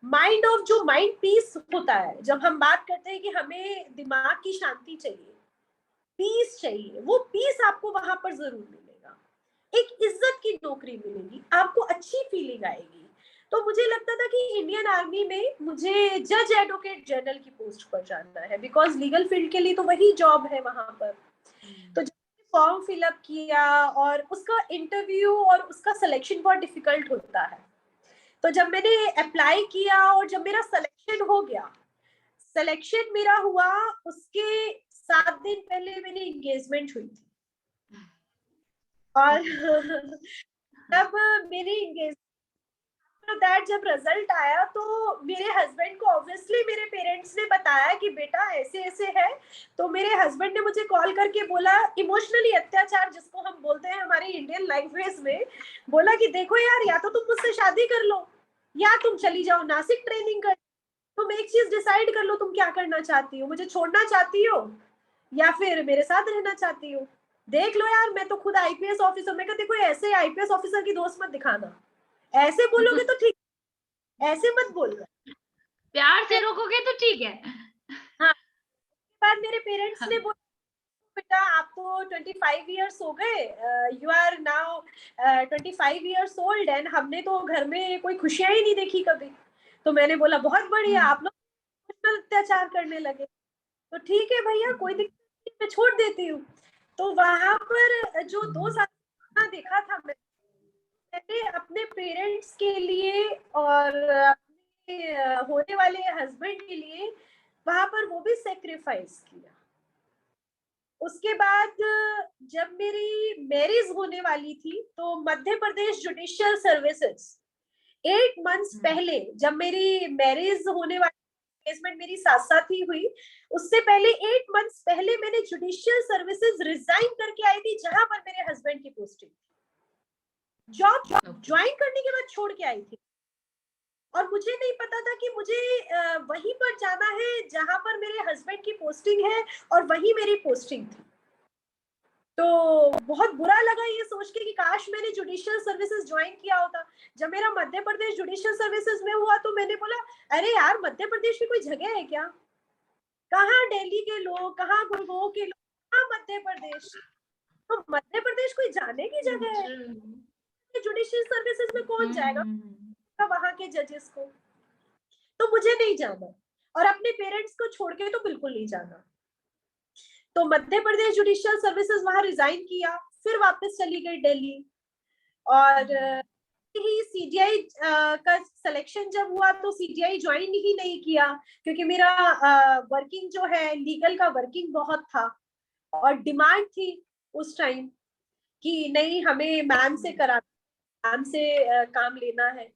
माइंड पीस होता है। जब हम बात करते हैं कि हमें दिमाग की शांति चाहिए, पीस चाहिए, वो पीस आपको वहां पर जरूर मिलेगा। एक इज्जत की नौकरी मिलेगी, आपको अच्छी फीलिंग आएगी। तो मुझे लगता था कि इंडियन आर्मी में मुझे जज एडवोकेट जनरल की पोस्ट पर जाना है, बिकॉज लीगल फील्ड के लिए तो वही जॉब है वहां पर। तो जब फॉर्म फिलअप किया और उसका इंटरव्यू और उसका सिलेक्शन बहुत डिफिकल्ट होता है, तो जब मैंने अप्लाई किया और जब मेरा सिलेक्शन हो गया, सिलेक्शन मेरा हुआ उसके 7 दिन पहले मेरी एंगेजमेंट हुई थी। और तब मेरी एंगेजमेंट दैट जब रिजल्ट आया तो मेरे हस्बैंड को ऑब्वियसली मेरे पेरेंट्स ने बताया कि बेटा ऐसे ऐसे है। तो मेरे हस्बैंड ने मुझे कॉल करके बोला, इमोशनली अत्याचार जिसको हम बोलते हैं हमारे इंडियन लैंग्वेज में, बोला कि देखो यार, या तो तुम मुझसे शादी कर लो या तुम चली जाओ नासिक ट्रेनिंग कर। तुम एक चीज डिसाइड कर लो, तुम क्या करना चाहती हो, मुझे छोड़ना चाहती हो या फिर मेरे साथ रहना चाहती हो। देख लो यार, मैं तो खुद आईपीएस ऑफिसर, मैं कहती देखो ऐसे आईपीएस ऑफिसर की दोस्त मत दिखाना, ऐसे बोलोगे तो ठीक, ऐसे मत बोलना, प्यार से रोकोगे तो ठीक है। हाँ। बाद मेरे पेरेंट्स ने बोला बेटा आप तो 25 इयर्स हो गए, you are now 25 years old, and हमने तो घर में कोई खुशियां ही नहीं देखी कभी। तो मैंने बोला बहुत बढ़िया, आप लोग अत्याचार करने लगे, तो ठीक है भैया, कोई दिक्कत नहीं, मैं छोड़ देती हूँ। तो वहां पर जो 2 साल देखा था मैंने अपने पेरेंट्स के लिए और अपने होने वाले हस्बैंड के लिए, वहां पर वो भी सेक्रीफाइस किया। उसके बाद जब मेरी मैरिज होने वाली थी तो Madhya Pradesh judicial services 8 months पहले, जब मेरी मैरिज होने वाली, एंगेजमेंट मेरी साथ साथ ही हुई, उससे पहले 8 मंथ्स पहले मैंने जुडिशियल सर्विसेज रिजाइन करके आई थी, जहां पर मेरे हस्बैंड की पोस्टिंग, जॉब ज्वाइन करने के बाद छोड़ के आई थी। और मुझे नहीं पता था कि मुझे वहीं पर जाना है जहां पर मेरे हस्बैंड की पोस्टिंग है, और वही मेरी पोस्टिंग थी। तो बहुत बुरा लगा ये सोच के कि काश मैंने जुडिशियल सर्विसेज ज्वाइन किया होता। जब मेरा मध्य प्रदेश जुडिशियल सर्विसेज में हुआ तो मैंने बोला, अरे यार मध्य प्रदेश में कोई जगह है क्या? कहाँ दिल्ली के लोग, कहाँ गुड़गांव के लोग, कहाँ मध्य प्रदेश? तो मध्य प्रदेश कोई जाने की जगह है? जुडिशियल सर्विसेज में कौन जाएगा वहां के जजेस को? तो मुझे नहीं जाना, और अपने पेरेंट्स को छोड़ के तो बिल्कुल नहीं जाना। तो मध्य प्रदेश जुडिशियल सर्विसेज वहां रिजाइन किया, फिर वापस चली गई दिल्ली। और ही सीजीआई का सिलेक्शन जब हुआ तो सीजीआई ज्वाइन ही नहीं किया, क्योंकि मेरा वर्किंग जो है लीगल का वर्किंग बहुत था, और डिमांड थी उस टाइम कि नहीं हमें मैम से करा, मैम से काम लेना है।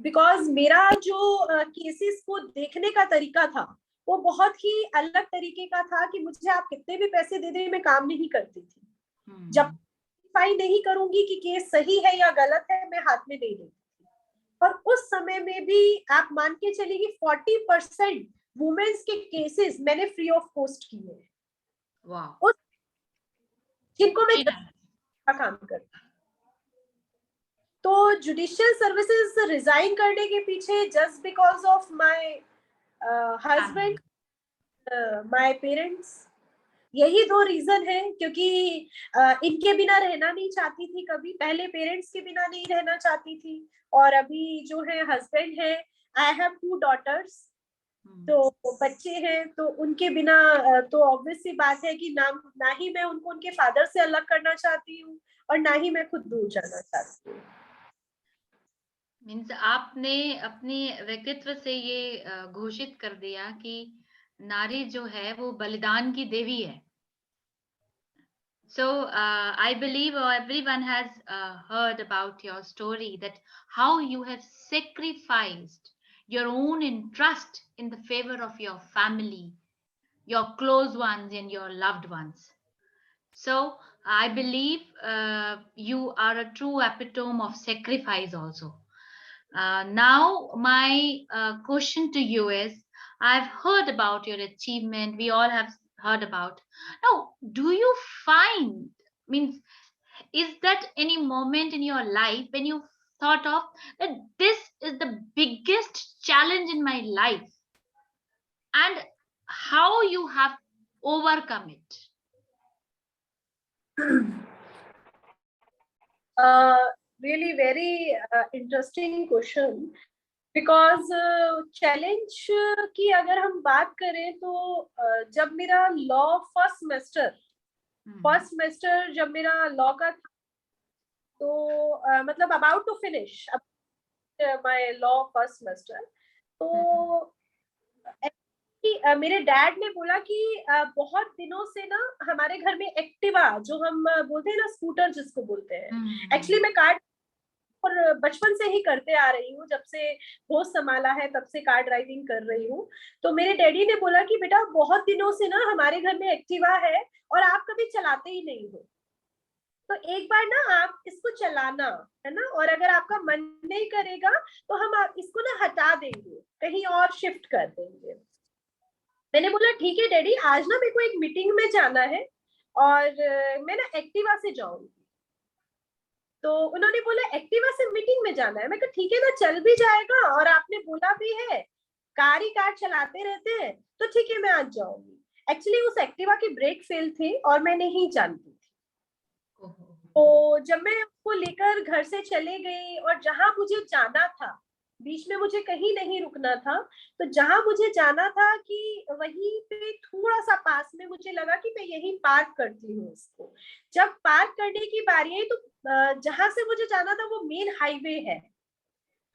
बिकॉज मेरा जो केसेस को देखने का तरीका था वो बहुत ही अलग तरीके का था कि मुझे आप कितने भी पैसे दे दें, मैं काम नहीं करती थी। जब वेरीफाई नहीं करूंगी कि केस सही है या गलत है, मैं हाथ में नहीं लेती थी। और उस समय में भी आप मान के चलिए कि 40% वुमेन्स के केसेस मैंने फ्री ऑफ कॉस्ट किए हैं। वाह। जिनको मैं काम करती। तो जुडिशियल सर्विसेज रिजाइन करने के पीछे just because of my husband, my parents, यही 2 रीजन है। क्योंकि इनके बिना रहना नहीं चाहती थी कभी, पहले पेरेंट्स के बिना नहीं रहना चाहती थी, और अभी जो है हस्बैंड है, आई हैव 2 डॉटर्स, तो बच्चे हैं, तो उनके बिना तो ऑब्वियस सी बात है कि ना ही मैं उनको उनके फादर से अलग करना चाहती हूँ, और ना ही मैं खुद दूर जाना चाहती हूँ। मीन्स आपने अपनी व्यक्तित्व से ये घोषित कर दिया कि नारी जो है वो बलिदान की देवी है. So I believe everyone has heard about your story, that how you have sacrificed your own interest in the favor of your family, your close ones, and your loved ones. So I believe you are a true epitome of sacrifice also. Now, my question to you is, I've heard about your achievement. We all have heard about. Now, do you find, means, is that any moment in your life when you thought of that this is the biggest challenge in my life, and how you have overcome it? Really very interesting question. Because challenge की अगर हम बात करें तो जब मेरा लॉ फर्स्ट सेमेस्टर जब मेरा लॉ का था, तो मतलब about to finish my law first semester, तो मेरे डैड ने बोला कि बहुत दिनों से ना हमारे घर में एक्टिवा, जो हम बोलते हैं ना स्कूटर जिसको बोलते हैं, एक्चुअली मैं कार और बचपन से ही करते आ रही हूँ, जब से होश संभाला है तब से कार ड्राइविंग कर रही हूँ. तो मेरे डैडी ने बोला कि बेटा बहुत दिनों से ना हमारे घर में एक्टिवा है और आप कभी चलाते ही नहीं हो, तो एक बार ना आप इसको चलाना, है ना, और अगर आपका मन नहीं करेगा तो हम इसको ना हटा देंगे, कहीं और शिफ्ट कर देंगे. मैंने बोला ठीक है डैडी, आज ना मेरे को एक मीटिंग में जाना है और मैं ना एक्टिवा से जाऊंगी. तो उन्होंने बोला एक्टिवा से मीटिंग में जाना है. मैं कहा ठीक है ना, चल भी जाएगा और आपने बोला भी है कार ही कार चलाते रहते हैं, तो ठीक है मैं आज जाऊंगी. एक्चुअली उस एक्टिवा की ब्रेक फेल थे और मैं नहीं जानती थी. तो जब मैं उसको लेकर घर से चले गई और जहां मुझे जाना था, बीच में मुझे कहीं नहीं रुकना था, तो जहां मुझे जाना था कि वहीं पे थोड़ा सा पास में मुझे लगा कि मैं यहीं पार्क करती हूँ उसको. जब पार्क करने की बारी आई तो जहां से मुझे जाना था वो मेन हाईवे है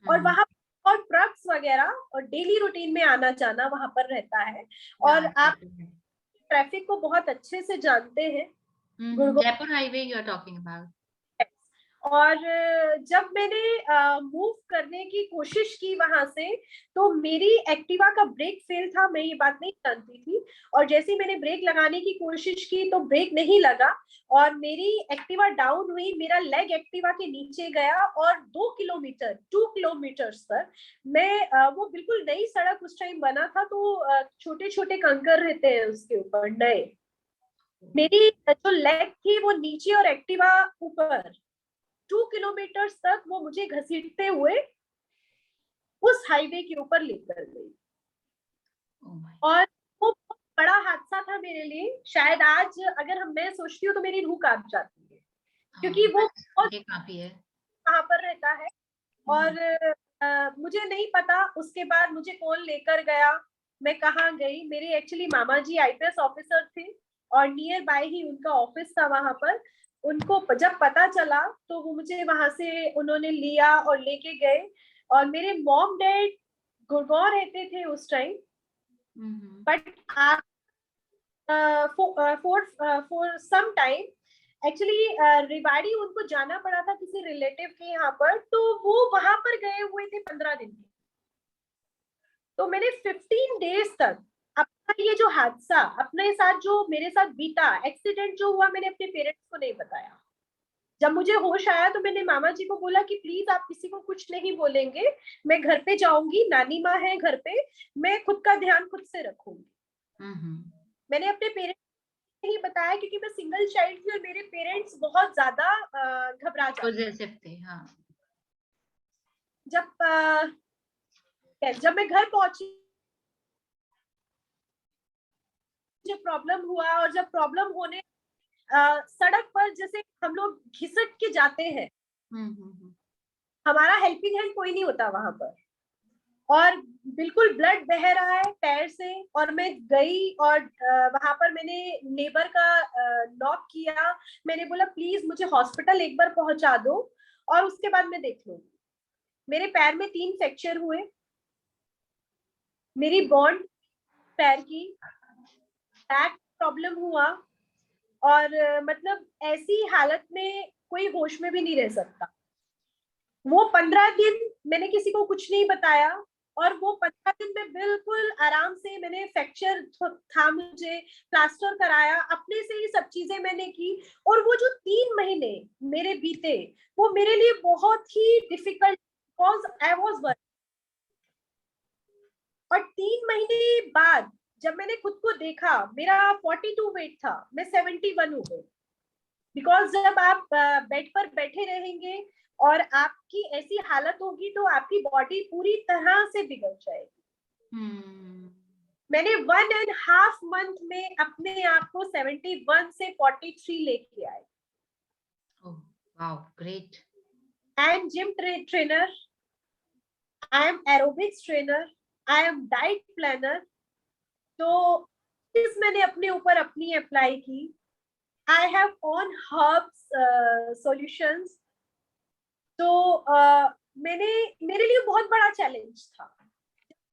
और वहां और ट्रक्स वगैरह और डेली रूटीन में आना जाना वहां पर रहता है. और आप ट्रैफिक को बहुत अच्छे से जानते हैं. Jaipur highway you are talking about. और जब मैंने मूव करने की कोशिश की वहां से, तो मेरी एक्टिवा का ब्रेक फेल था. मैं ये बात नहीं जानती थी और जैसे ही मैंने ब्रेक लगाने की कोशिश की तो ब्रेक नहीं लगा और मेरी एक्टिवा डाउन हुई. मेरा लेग एक्टिवा के नीचे गया और 2 किलोमीटर पर मैं वो बिल्कुल नई सड़क उस टाइम बना था, तो छोटे छोटे कंकर रहते हैं उसके ऊपर नए. मेरी जो लेग थी वो नीचे और एक्टिवा ऊपर. 2 किलोमीटर तक वो मुझे घसीटते हुए उस हाईवे के ऊपर लेकर गई. और वो बहुत बड़ा हादसा था मेरे लिए. शायद आज अगर मैं सोचती हूँ तो मेरी रूह कांप जाती है, क्योंकि वो बहुत काफी है वहां पर रहता है. और मुझे नहीं पता उसके बाद मुझे कौन लेकर गया, मैं कहाँ गई. मेरे एक्चुअली मामा जी आईपीएस ऑफिसर थे और नियर बाय ही उनका ऑफिस था वहां पर. उनको जब पता चला तो वो मुझे वहां से उन्होंने लिया और लेके गए. और मेरे मॉम डैड गुड़गांव रहते थे उस time, but for some time actually Rewari उनको जाना पड़ा था किसी रिलेटिव के यहाँ पर, तो वो वहां पर गए हुए थे 15 दिन के. तो मैंने 15 डेज तक अपना ये जो हादसा अपने साथ जो मेरे साथ बीता, एक्सीडेंट जो हुआ, मैंने अपने पेरेंट्स को नहीं बताया. जब मुझे होश आया तो मैंने मामा जी को बोला कि प्लीज आप किसी को कुछ नहीं बोलेंगे, मैं घर पे जाऊंगी, नानी माँ है घर पे, मैं खुद का ध्यान खुद से रखूंगी. मैंने अपने पेरेंट्स को नहीं बताया क्योंकि मैं सिंगल चाइल्ड थी और मेरे पेरेंट्स बहुत ज्यादा घबरा जाते थे. जब मैं घर पहुंची, जब प्रॉब्लम हुआ और जब प्रॉब्लम होने सड़क पर जैसे हम लोग घिसट के जाते हैं, हमारा हेल्पिंग हैंड कोई नहीं होता वहां पर, और बिल्कुल ब्लड बह रहा है पैर से. और मैं गई और वहां पर मैंने नेबर का नॉक किया. मैंने बोला प्लीज मुझे हॉस्पिटल एक बार पहुंचा दो और उसके बाद मैं देख लूंगी. मेरे पैर में 3 फ्रैक्चर हुए. मेरी बॉन्ड पैर की, बैक प्रॉब्लम हुआ, और मतलब ऐसी हालत में कोई होश में भी नहीं रह सकता। वो 15 दिन मैंने किसी को कुछ नहीं बताया, और वो 15 दिन में बिल्कुल आराम से, मैंने फ्रैक्चर था मुझे, प्लास्टर कराया, अपने से ही सब चीजें मैंने की। और वो जो 3 महीने मेरे बीते, वो मेरे लिए बहुत ही difficult, because I was working. और 3 महीने बाद जब मैंने खुद को देखा, मेरा 42 वेट था, मैं 71 हो गई। बिकॉज जब आप बेड पर बैठे रहेंगे और आपकी ऐसी हालत होगी, तो आपकी बॉडी पूरी तरह से बिगड़ जाएगी। मैंने 1.5 मंथ में अपने आप को 71 से 43 लेके आई। Wow, great. I am gym trainer, I am aerobics trainer, I am diet planner. तो इस मैंने अपने ऊपर अपनी अप्लाई की। I have on herbs solutions. तो मैंने, मेरे लिए बहुत बड़ा चैलेंज था।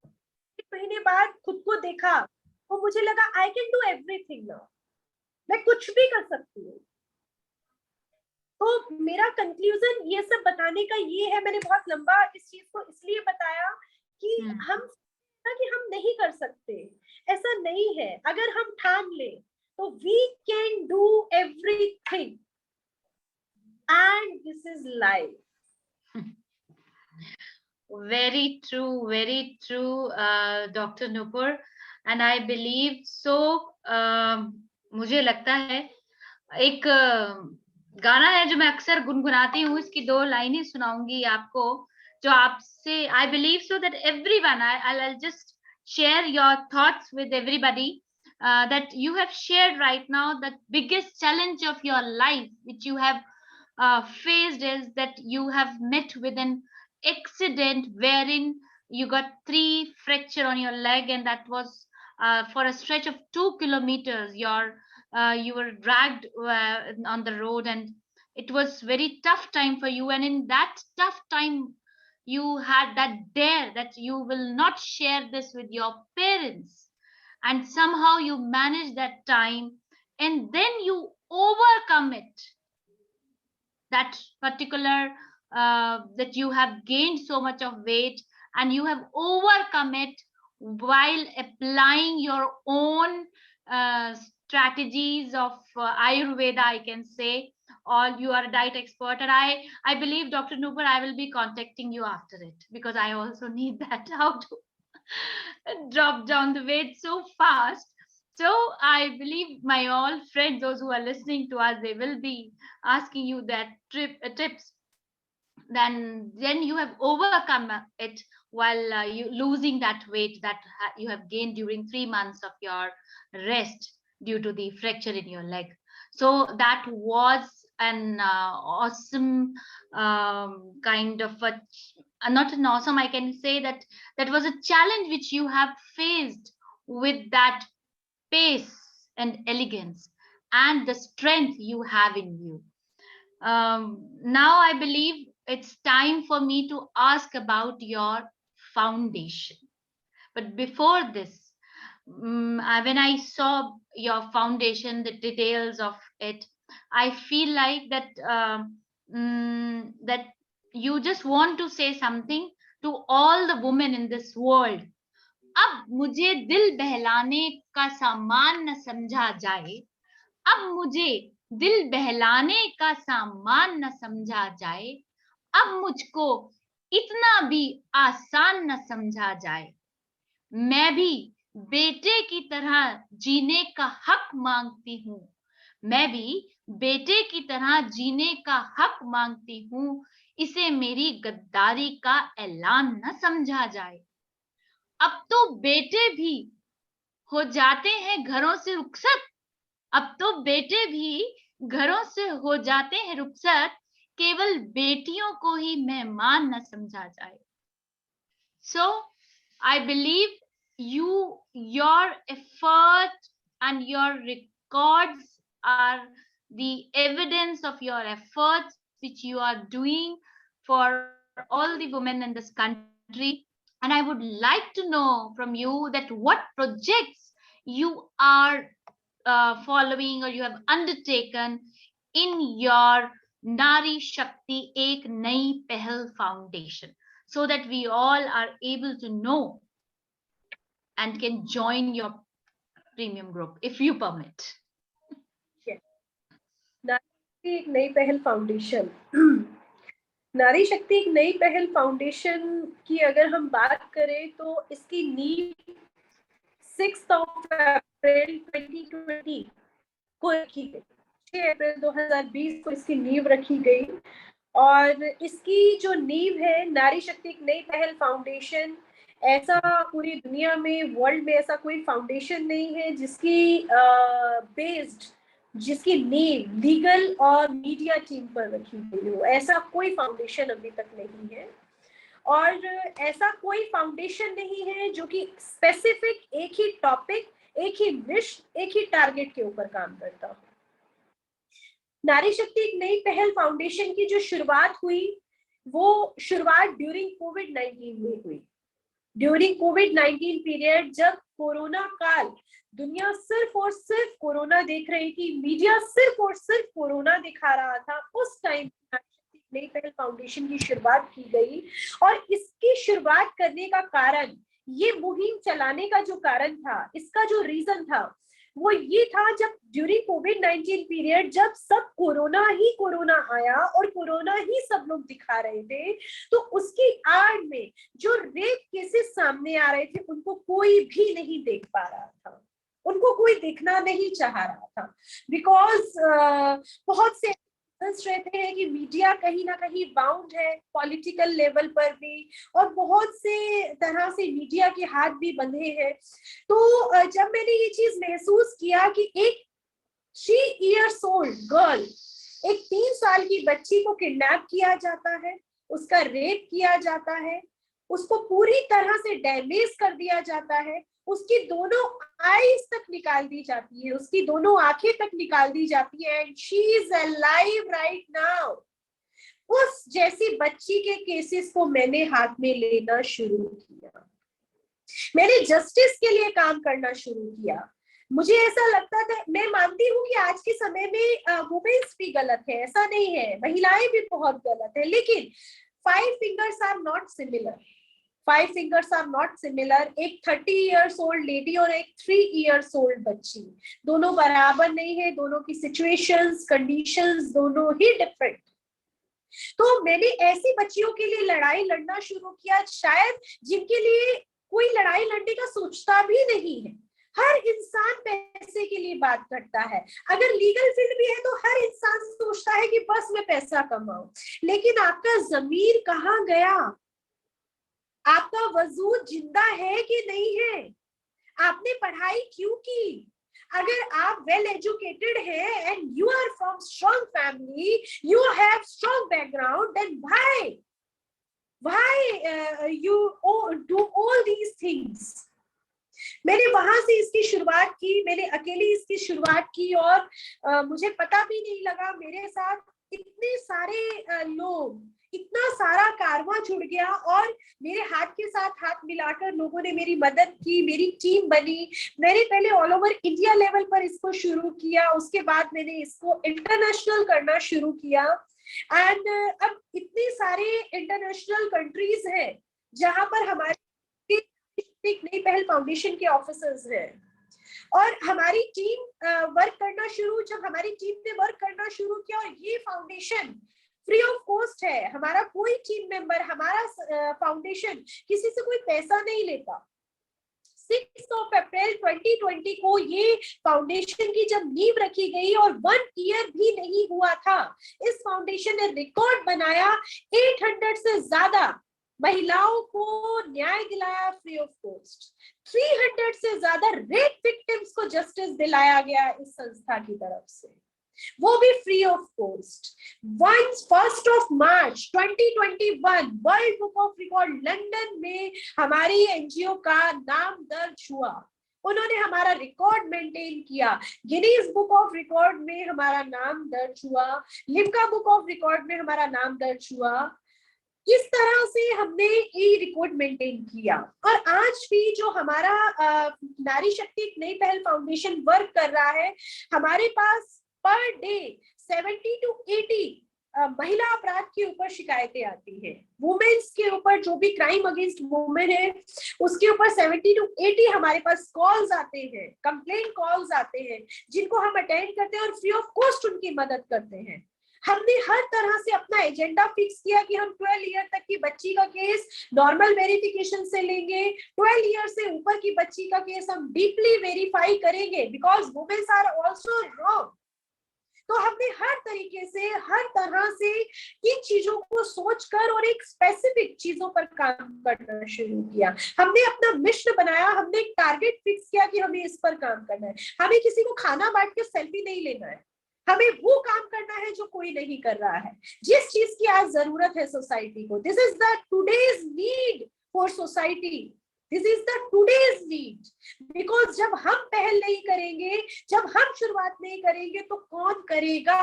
1 महीने बाद खुद को देखा, तो मुझे लगा I can do everything now, मैं कुछ भी कर सकती हूँ। तो मेरा कंक्लूजन ये सब बताने का ये है, मैंने बहुत लंबा इस चीज को इसलिए बताया कि हम नहीं कर सकते, ऐसा नहीं है। अगर हम ठान ले तो we can do everything, and this is life. Very true, Dr. Nupur, and I believe so. मुझे लगता है एक गाना है जो मैं अक्सर गुनगुनाती हूँ, इसकी 2 लाइनें सुनाऊंगी आपको, जो आपसे, I believe so that everyone, I'll just share your thoughts with everybody, that you have shared right now. The biggest challenge of your life which you have faced is that you have met with an accident wherein you got 3 fracture on your leg, and that was for a stretch of 2 kilometers. You were dragged on the road, and it was very tough time for you. And in that tough time, you had that dare that you will not share this with your parents, and somehow you manage that time, and then you overcome it, that particular that you have gained so much of weight, and you have overcome it while applying your own strategies of ayurveda, I can say, or you are a diet expert. And I believe, Dr. Nupur, I will be contacting you after it, because I also need that, how to drop down the weight so fast. So I believe my all friends, those who are listening to us, they will be asking you that tips. Then you have overcome it while you losing that weight that you have gained during 3 months of your rest due to the fracture in your leg. So that was an awesome kind of a, not an awesome, I can say that that was a challenge which you have faced with that pace and elegance and the strength you have in you. Now I believe it's time for me to ask about your foundation. But before this, when I saw your foundation, the details of it, I feel like that that you just want to say something to all the women in this world. अब मुझे दिल बहलाने का सामान न समझा जाए, अब मुझे दिल बहलाने का सामान न समझा जाए, अब मुझको इतना भी आसान न समझा जाए। मैं भी बेटे की तरह जीने का हक मांगती हूँ, मैं भी बेटे की तरह जीने का हक मांगती हूँ, इसे मेरी गद्दारी का ऐलान न समझा जाए। अब तो बेटे भी हो जाते हैं घरों से रुखसत, अब तो बेटे भी घरों से हो जाते हैं रुखसत, केवल बेटियों को ही मेहमान न समझा जाए। So I believe your effort and your records are the evidence of your efforts which you are doing for all the women in this country. And I would like to know from you that what projects you are following or you have undertaken in your Nari Shakti Ek Nai Pehal Foundation, so that we all are able to know and can join your premium group, if you permit. एक नई पहल फाउंडेशन नारी शक्ति एक नई पहल फाउंडेशन की अगर हम बात करें तो इसकी नींव 6 अप्रैल 2020 को रखी गई। 6 अप्रैल 2020 को इसकी नींव रखी गई और इसकी जो नींव है नारी शक्ति एक नई पहल फाउंडेशन, ऐसा पूरी दुनिया में वर्ल्ड में ऐसा कोई फाउंडेशन नहीं है जिसकी जिसकी नींव लीगल और मीडिया टीम पर रखी गई हो। ऐसा कोई फाउंडेशन अभी तक नहीं है और ऐसा कोई फाउंडेशन नहीं है जो कि स्पेसिफिक एक ही टॉपिक, एक ही मिशन, एक ही टारगेट के ऊपर काम करता हो। नारी शक्ति एक नई पहल फाउंडेशन की जो शुरुआत हुई वो शुरुआत ड्यूरिंग कोविड-19 में हुई। ड्यूरिंग कोविड-19 पीरियड जब कोरोना काल दुनिया सिर्फ और सिर्फ कोरोना देख रही थी, मीडिया सिर्फ और सिर्फ कोरोना दिखा रहा था, उस टाइम नई पहल फाउंडेशन की शुरुआत की गई। और इसकी शुरुआत करने का कारण, ये मुहिम चलाने का जो कारण था, इसका जो रीजन था वो ये था, जब ड्यूरिंग कोविड-19 पीरियड जब सब कोरोना आया और कोरोना ही सब लोग दिखा रहे थे, तो उसकी आड़ में जो रेप केसेस सामने आ रहे थे उनको कोई भी नहीं देख पा रहा था, उनको कोई देखना नहीं चाह रहा था। बिकॉज बहुत से रहते हैं कि मीडिया कहीं ना कहीं बाउंड है पॉलिटिकल लेवल पर भी, और बहुत से तरह से मीडिया के हाथ भी बंधे हैं। तो जब मैंने ये चीज महसूस किया कि एक 3 years old गर्ल, एक 3 साल की बच्ची को किडनैप किया जाता है, उसका रेप किया जाता है, उसको पूरी तरह से डैमेज कर दिया जाता है, उसकी दोनों आईज तक निकाल दी जाती है, उसकी दोनों आंखें तक निकाल दी जाती है, and she is alive right now. उस जैसी बच्ची के केसेस को मैंने हाथ में लेना शुरू किया, मैंने जस्टिस के लिए काम करना शुरू किया। मुझे ऐसा लगता था, मैं मानती हूँ कि आज के समय में वुमेन्स भी गलत है, ऐसा नहीं है, महिलाएं भी बहुत गलत है, लेकिन 5 fingers are not similar. 5 fingers are not similar. एक 30 years old लेडी और एक 3 years old बच्ची दोनों बराबर नहीं है, दोनों की सिचुएशंस, कंडीशंस दोनों ही डिफरेंट। तो मैंने ऐसी बच्चियों के लिए लड़ाई लड़ना शुरू किया, शायद जिनके लिए कोई लड़ाई लड़ने का सोचता भी नहीं है। हर इंसान पैसे के लिए बात करता है, अगर लीगल फील्ड भी है तो हर इंसान सोचता है कि बस मैं पैसा कमाऊं, लेकिन आपका ज़मीर कहाँ गया? आपका वजूद जिंदा है कि नहीं है? आपने पढ़ाई क्यों की? अगर आप वेल एजुकेटेड हैं and you are from strong family, you have strong background, then why you do all these things? मैंने वहां से इसकी शुरुआत की, मैंने अकेली इसकी शुरुआत की और मुझे पता भी नहीं लगा मेरे साथ इतने सारे लोग, इतना सारा कारवां जुड़ गया और मेरे हाथ के साथ हाथ मिलाकर लोगों ने मेरी मदद की, मेरी टीम बनी। मैंने पहले ऑल ओवर इंडिया लेवल पर इसको शुरू किया, उसके बाद मैंने इसको इंटरनेशनल करना शुरू किया एंड अब इतनी सारे इंटरनेशनल कंट्रीज हैं जहां पर हमारी एक नई पहल फाउंडेशन के ऑफिसर्स हैं और हमारी टीम वर्क करना शुरू, जब हमारी टीम ने वर्क करना शुरू किया, और ये फाउंडेशन फ्री ऑफ कॉस्ट है, हमारा कोई टीम मेंबर, हमारा फाउंडेशन किसी से कोई पैसा नहीं लेता। 6 अप्रैल 2020 को ये फाउंडेशन की जब नींव रखी गई और 1 ईयर भी नहीं हुआ था, इस फाउंडेशन ने रिकॉर्ड बनाया, 800 से ज्यादा महिलाओं को न्याय दिलाया फ्री ऑफ कॉस्ट, 300 से ज्यादा रेप विक्टिम्स को जस्टिस दिलाया गया इस संस्था की तरफ से, वो भी free of cost. 1 March 2021 world book of record London में हमारी एनजीओ का नाम दर्ज हुआ, उन्होंने हमारा रिकॉर्ड मेंटेन किया, गिनीज बुक ऑफ रिकॉर्ड में हमारा नाम दर्ज हुआ, लिम्का बुक ऑफ रिकॉर्ड में हमारा नाम दर्ज हुआ। इस तरह से हमने ये रिकॉर्ड मेंटेन किया। और आज भी जो हमारा नारी शक्ति एक नई पहल फाउंडेशन वर्क कर रहा है, हमारे पास पर डे 70 to 80 महिला अपराध के ऊपर शिकायतें आती है। वुमेन्स के ऊपर जो भी क्राइम अगेंस्ट वुमेन है उसके ऊपर 70 to 80 हमारे पास कॉल्स आते हैं, कंप्लेंट कॉल्स आते हैं, जिनको हम अटेंड करते हैं और फ्री ऑफ कॉस्ट उनकी मदद करते हैं। हमने हर तरह से अपना एजेंडा फिक्स किया कि हम 12 ईयर तक की बच्ची का केस नॉर्मल वेरिफिकेशन से लेंगे, 12 ईयर से ऊपर की बच्ची का केस हम डीपली वेरीफाई करेंगे, because womens are also wrong. तो हमने हर तरीके से, हर तरह से इन चीजों को सोचकर और एक स्पेसिफिक चीजों पर काम करना शुरू किया। हमने अपना मिशन बनाया, हमने एक टारगेट फिक्स किया कि हमें इस पर काम करना है। हमें किसी को खाना बांट के सेल्फी नहीं लेना है, हमें वो काम करना है जो कोई नहीं कर रहा है, जिस चीज की आज जरूरत है सोसाइटी को। This is the today's need for society, this is the today's need. Because जब हम पहल नहीं करेंगे, जब हम शुरुआत नहीं करेंगे तो कौन करेगा?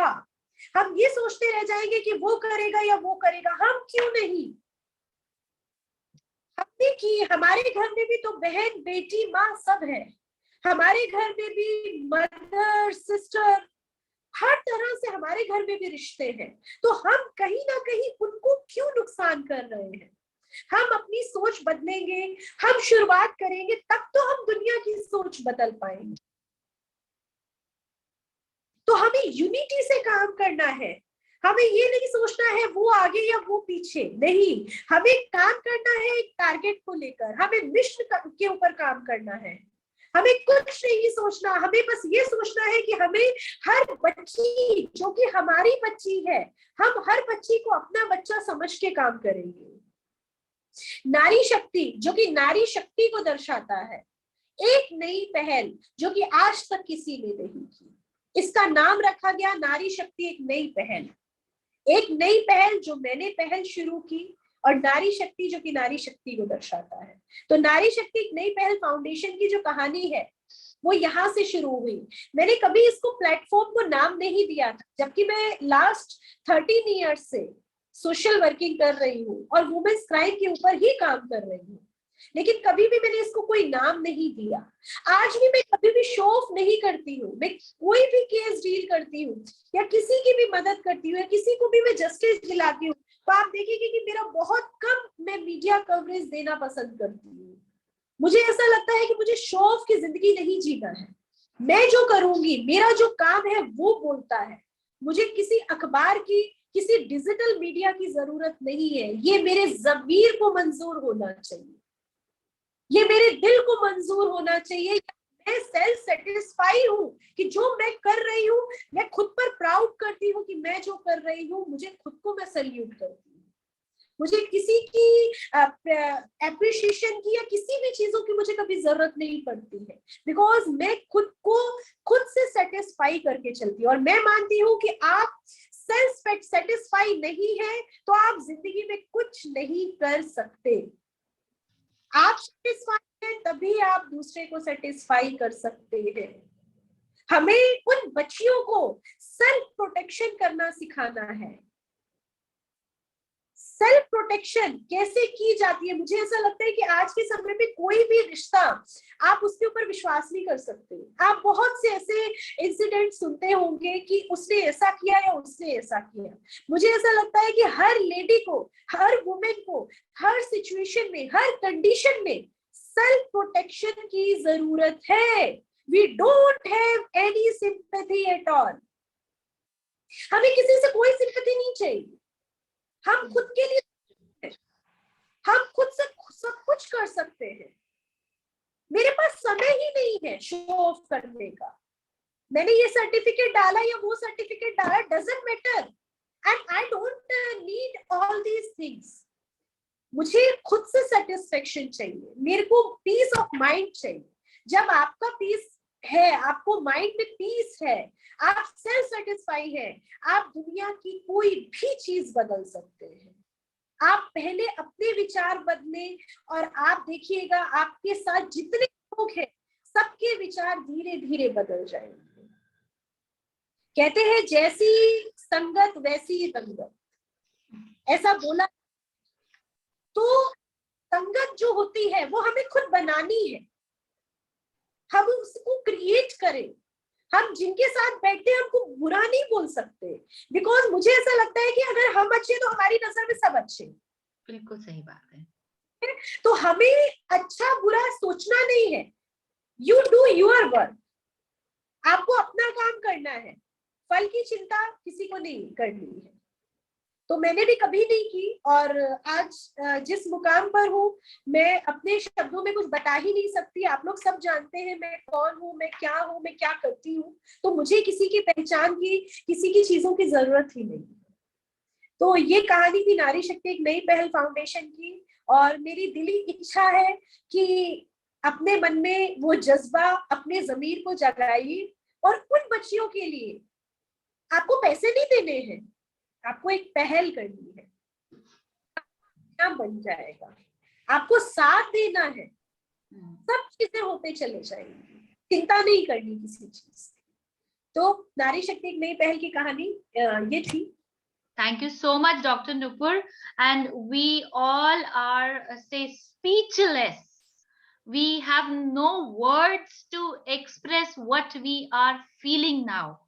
हम ये सोचते रह जाएंगे कि वो करेगा या वो करेगा, हम क्यों नहीं? हमने की, हमारे घर में भी तो बहन बेटी माँ सब है, हमारे घर में भी मदर सिस्टर, हर तरह से हमारे घर में भी रिश्ते हैं। तो हम कहीं ना कहीं उनको क्यों नुकसान कर रहे हैं? हम अपनी सोच बदलेंगे, हम शुरुआत करेंगे, तब तो हम दुनिया की सोच बदल पाएंगे। तो हमें यूनिटी से काम करना है, हमें ये नहीं सोचना है वो आगे या वो पीछे, नहीं, हमें काम करना है एक टारगेट को लेकर, हमें मिशन के ऊपर काम करना है। हमें कुछ नहीं सोचना, हमें बस ये सोचना है कि हमें हर बच्ची जो कि हमारी बच्ची है, हम हर बच्ची को अपना बच्चा समझ के काम करेंगे। नारी शक्ति जो कि नारी शक्ति को दर्शाता है, एक नई पहल जो कि आज तक किसी ने नहीं की, इसका नाम रखा गया नारी शक्ति एक नई पहल। एक नई पहल जो मैंने पहल शुरू की, और नारी शक्ति जो कि नारी शक्ति को दर्शाता है। तो नारी शक्ति एक नई पहल फाउंडेशन की जो कहानी है वो यहाँ से शुरू हुई। मैंने कभी इसको प्लेटफॉर्म को नाम नहीं दिया था, जबकि मैं लास्ट 13 ईयर्स से सोशल वर्किंग कर रही हूँ और वुमेन्स क्राइम के ऊपर ही काम कर रही हूँ, लेकिन कभी भी मैंने इसको कोई नाम नहीं दिया। आज भी मैं कभी भी शो ऑफ नहीं करती हूँ, मैं कोई भी केस डील करती हूँ या किसी की भी मदद करती हूँ या किसी को भी मैं जस्टिस दिलाती हूँ, तो आप देखेंगे कि मेरा बहुत कम मैं मीडिया कवरेज देना पसंद करती हूँ। मुझे ऐसा लगता है कि मुझे शो ऑफ की जिंदगी नहीं जीना है। मैं जो करूंगी, मेरा जो काम है वो बोलता है। मुझे किसी अखबार की, किसी डिजिटल मीडिया की जरूरत नहीं है। ये मेरे ज़मीर को मंजूर होना चाहिए, ये मेरे दिल को मंजूर होना चाहिए। मैं सेल्फ सेटिस्फाई हूँ कि जो मैं कर रही हूँ, मैं खुद पर प्राउड करती हूँ कि मैं जो कर रही हूँ, मुझे खुद को मैं सल्यूट करती हूँ। मुझे किसी की एप्रिशिएशन की या किसी भी चीजों की मुझे कभी जरूरत नहीं पड़ती है, बिकॉज मैं खुद को खुद से सेटिस्फाई करके चलती हूँ। और मैं मानती हूँ कि आप सेल्फ सेटिस्फाई नहीं है तो आप जिंदगी में कुछ नहीं कर सकते। आप सेटिस्फाई हैं तभी आप दूसरे को सेटिस्फाई कर सकते हैं। हमें उन बच्चियों को सेल्फ प्रोटेक्शन करना सिखाना है। सेल्फ प्रोटेक्शन कैसे की जाती है? मुझे ऐसा लगता है कि आज के समय में कोई भी रिश्ता आप उसके ऊपर विश्वास नहीं कर सकते। आप बहुत से ऐसे इंसिडेंट सुनते होंगे कि उसने ऐसा किया या उसने ऐसा किया। मुझे ऐसा लगता है कि हर लेडी को, हर वुमेन को, हर सिचुएशन में, हर कंडीशन में सेल्फ प्रोटेक्शन की जरूरत है। We don't have any sympathy at all. हमें किसी से कोई सिंपैथी नहीं चाहिए। हम खुद के लिए, हम खुद से सब कुछ कर सकते हैं। मेरे पास समय ही नहीं है शो ऑफ करने का। मैंने ये सर्टिफिकेट डाला या वो सर्टिफिकेट डाला, doesn't matter, and I don't need all these things. मुझे खुद से सेटिस्फेक्शन चाहिए, मेरे को पीस ऑफ माइंड चाहिए। जब आपका पीस है, आपको माइंड में पीस है, आप सेल्फ सेटिस्फाई है, आप दुनिया की कोई भी चीज बदल सकते हैं। आप पहले अपने विचार बदले और आप देखिएगा आपके साथ जितने लोग हैं सबके विचार धीरे धीरे बदल जाएंगे। कहते हैं जैसी संगत वैसी रंगत, ऐसा बोला तो संगत जो होती है वो हमें खुद बनानी है, हम उसको क्रिएट करें। हम जिनके साथ बैठते हैं उनको बुरा नहीं बोल सकते, बिकॉज मुझे ऐसा लगता है कि अगर हम अच्छे तो हमारी नजर में सब अच्छे। बिल्कुल सही बात है। तो हमें अच्छा बुरा सोचना नहीं है, यू डू योर वर्क, आपको अपना काम करना है, फल की चिंता किसी को नहीं करनी है। तो मैंने भी कभी नहीं की, और आज जिस मुकाम पर हूँ मैं अपने शब्दों में कुछ बता ही नहीं सकती। आप लोग सब जानते हैं मैं कौन हूँ, मैं क्या करती हूँ, तो मुझे किसी की पहचान की, किसी की चीजों की जरूरत ही नहीं। तो ये कहानी थी नारी शक्ति एक नई पहल फाउंडेशन की, और मेरी दिली इच्छा है कि अपने मन में वो जज्बा, अपने ज़मीर को जगाइए, और उन बच्चियों के लिए आपको पैसे नहीं देने हैं, आपको एक पहल करनी है, क्या बन जाएगा, आपको साथ देना है, सब चीजें होते चले जाएंगी, चिंता नहीं करनी किसी चीज। तो नारी शक्ति एक नई पहल की कहानी ये थी। Thank you so much, Dr. Nupur. And we all are, say, speechless. We have no words to express what we are feeling now.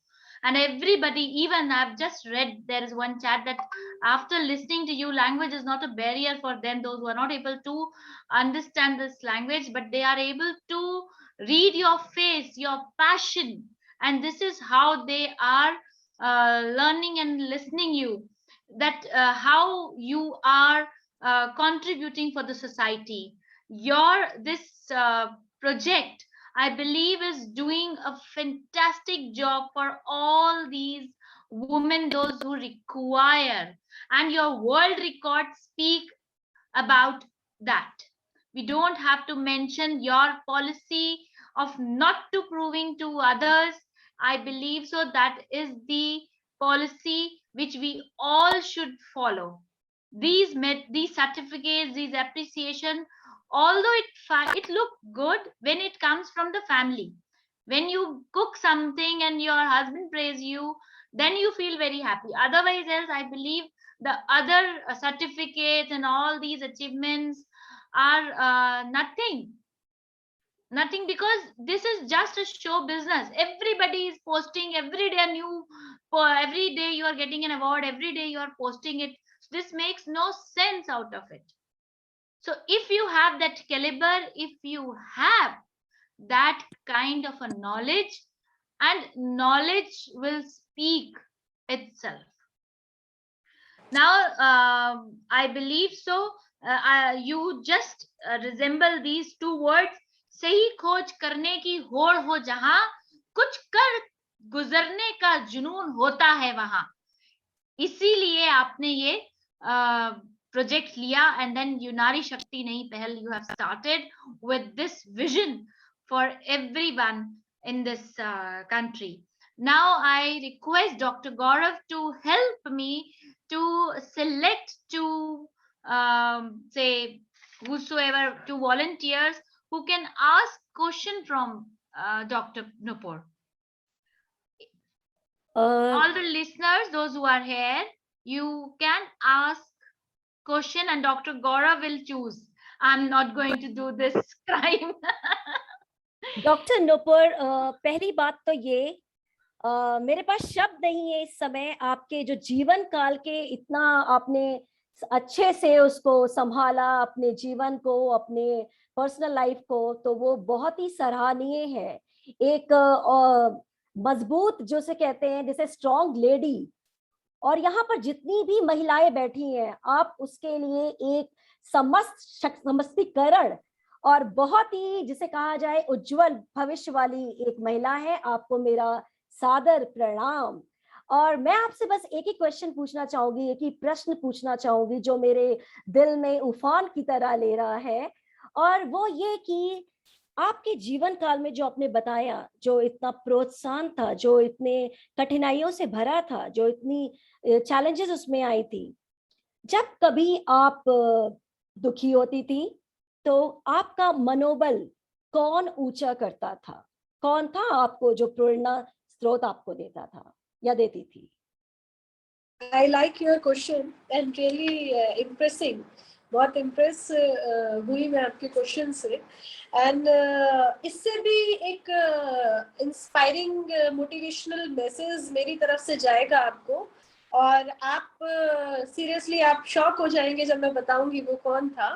And everybody, even I've just read, there is one chat that after listening to you, language is not a barrier for them, those who are not able to understand this language, but they are able to read your face, your passion. And this is how they are learning and listening you, that how you are contributing for the society. Your this project, I believe, is doing a fantastic job for all these women, those who require, and your world records speak about that. We don't have to mention your policy of not to proving to others. I believe so that is the policy which we all should follow. These certificates, these appreciation, although it look good when it comes from the family. When you cook something and your husband praise you, then you feel very happy. Otherwise else, I believe the other certificates and all these achievements are nothing, because this is just a show business. Everybody is posting every day a new, every day you are getting an award, every day you are posting it. This makes no sense out of it. So if you have that caliber, if you have that kind of a knowledge, and knowledge will speak itself. Now I believe so you just resemble these two words, सही खोज करने की होड़ हो जहां, कुछ कर गुजरने का जुनून होता है वहां। इसीलिए आपने ये प्रोजेक्ट लिया, and then you Nari Shakti Nayi Pehal, you have started with this vision for everyone in this country. Now I request Dr. Gaurav to help me to select two, say, whosoever, two volunteers who can ask question from Dr. Nupur. All the listeners, those who are here, you can ask question and Dr. Gaurav will choose. I'm not going to do this crime. Doctor Nupur, पहली बात तो ये मेरे पास शब्द नहीं है इस समय। आपके जो जीवन काल के इतना आपने अच्छे से उसको संभाला, अपने जीवन को, अपने पर्सनल लाइफ को, तो वो बहुत ही सराहनीय है। एक मजबूत जो से कहते हैं जैसे स्ट्रॉन्ग लेडी, और यहाँ पर जितनी भी महिलाएं बैठी हैं, आप उसके लिए एक समस्तीकरण और बहुत ही जिसे कहा जाए उज्जवल भविष्य वाली एक महिला है। आपको मेरा सादर प्रणाम। और मैं आपसे बस एक ही क्वेश्चन पूछना चाहूंगी, एक ही प्रश्न पूछना चाहूंगी जो मेरे दिल में उफान की तरह ले रहा है, और वो ये कि आपके जीवन काल में जो आपने बताया, जो इतना प्रोत्साहन था, जो इतने कठिनाइयों से भरा था, जो इतनी चैलेंजेस उसमें आई थी, जब कभी आप दुखी होती थी तो आपका मनोबल कौन ऊंचा करता था? कौन था आपको जो प्रेरणा स्रोत आपको देता था या देती थी? I like your question and really impressing. बहुत इम्प्रेस हुई मैं आपके क्वेश्चन से। एंड इससे भी एक इंस्पायरिंग मोटिवेशनल मैसेज मेरी तरफ से जाएगा आपको, और आप सीरियसली आप शॉक हो जाएंगे जब मैं बताऊंगी वो कौन था।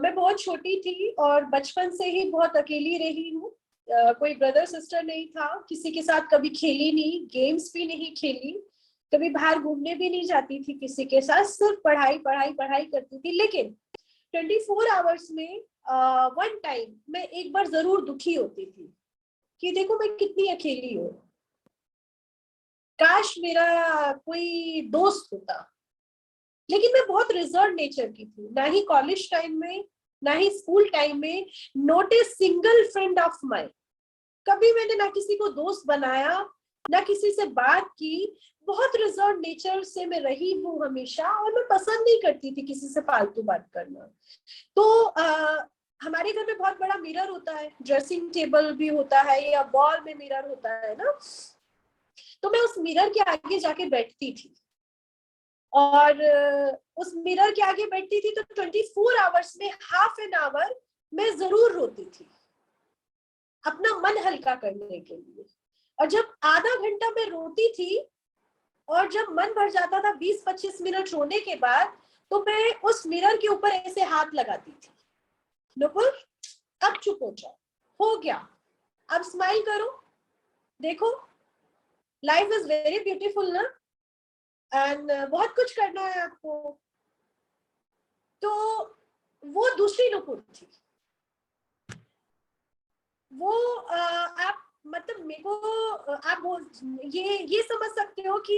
मैं बहुत छोटी थी और बचपन से ही बहुत अकेली रही हूँ। कोई ब्रदर सिस्टर नहीं था, किसी के साथ कभी खेली नहीं, गेम्स भी नहीं खेली, कभी बाहर घूमने भी नहीं जाती थी किसी के साथ, सिर्फ पढ़ाई पढ़ाई पढ़ाई करती थी। लेकिन 24 आवर्स में वन टाइम मैं एक बार जरूर दुखी होती थी कि देखो मैं कितनी अकेली हूँ, काश मेरा कोई दोस्त होता। लेकिन मैं बहुत रिजर्व नेचर की थी, ना ही कॉलेज टाइम में ना ही स्कूल टाइम में not a single friend of mine. कभी मैंने ना किसी को दोस्त बनाया, ना किसी से बात की। बहुत रिजर्व नेचर से मैं रही हूँ हमेशा, और मैं पसंद नहीं करती थी किसी से फालतू बात करना। तो हमारे घर में बहुत बड़ा मिरर होता है, ड्रेसिंग टेबल भी होता है या वॉल में मिरर होता है ना, तो मैं उस मिरर के आगे जाके बैठती थी, और उस मिरर के आगे बैठती थी तो 24 आवर्स में हाफ एन आवर मैं जरूर रोती थी अपना मन हल्का करने के लिए। और जब आधा घंटा मैं रोती थी और जब मन भर जाता था 20-25 मिनट रोने के बाद, तो मैं उस मिरर के ऊपर ऐसे हाथ लगाती थी, नुपुर अब चुप हो जाओ, हो गया, अब स्माइल करो, देखो लाइफ इज वेरी ब्यूटीफुल ना, एंड बहुत कुछ करना है आपको। तो वो दूसरी नुपुर थी। वो आप मतलब मेरे को आप ये समझ सकते हो कि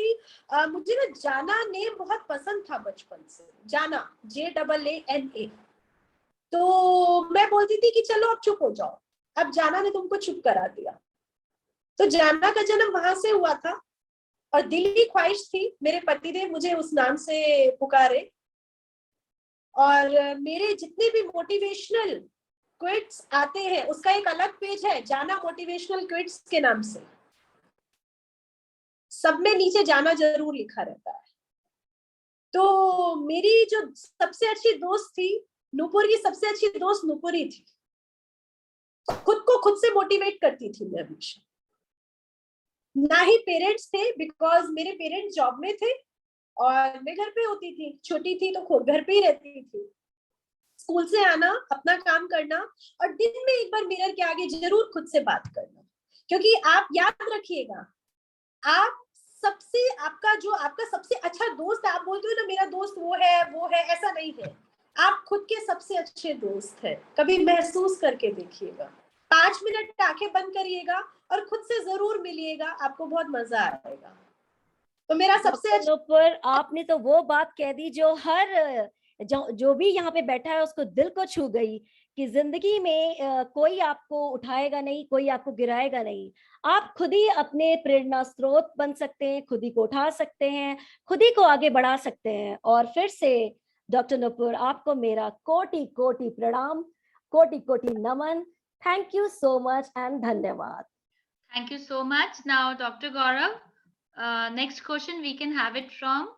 मुझे ना जाना नेम बहुत पसंद था बचपन से, जाना JAANA। तो मैं बोलती थी कि चलो अब चुप हो जाओ, अब जाना ने तुमको चुप करा दिया। तो जाना का जन्म वहां से हुआ था, और दिल की ख्वाहिश थी मेरे पतिदेव मुझे उस नाम से पुकारे। और मेरे जितने भी मोटिवेशनल क्विट्स आते हैं उसका एक अलग पेज है, जाना मोटिवेशनल क्विट्स के नाम से, सब में नीचे जाना जरूर लिखा रहता है। तो मेरी जो सबसे अच्छी दोस्त थी नुपुर, की सबसे अच्छी दोस्त नुपुर ही थी। खुद को खुद से मोटिवेट करती थी मैं हमेशा। ना ही पेरेंट्स थे, बिकॉज मेरे पेरेंट्स जॉब में थे और मैं घर पे होती थी, छोटी थी तो घर पे ही रहती थी। स्कूल से आना, अपना काम करना, और दिन में एक बार मिरर के आगे जरूर खुद से बात करना। क्योंकि आप याद रखिएगा, आप सबसे आपका सबसे अच्छा दोस्त, आप बोलते हो ना मेरा दोस्त वो है, ऐसा नहीं है। आप खुद के सबसे अच्छे दोस्त हैं, कभी महसूस करके देखिएगा। 5 मिनट आंखें बंद करिएगा और खुद से जरूर मिलिएगा, आपको बहुत मजा आएगा। तो मेरा सबसे अच्छा नुपुर, आपने तो वो बात कह दी जो हर जो भी यहाँ पे बैठा है उसको दिल को छू गई, कि जिंदगी में कोई आपको उठाएगा नहीं, कोई आपको गिराएगा नहीं। आप खुद ही अपने प्रेरणा स्रोत बन सकते हैं, खुद ही को उठा सकते हैं, खुद ही को आगे बढ़ा सकते हैं। और फिर से डॉक्टर नुपुर, आपको मेरा कोटि कोटि प्रणाम, कोटि कोटि नमन। Thank you so much and धन्यवाद। Thank you so much. Now, Dr. Gaurav, next question we can have it from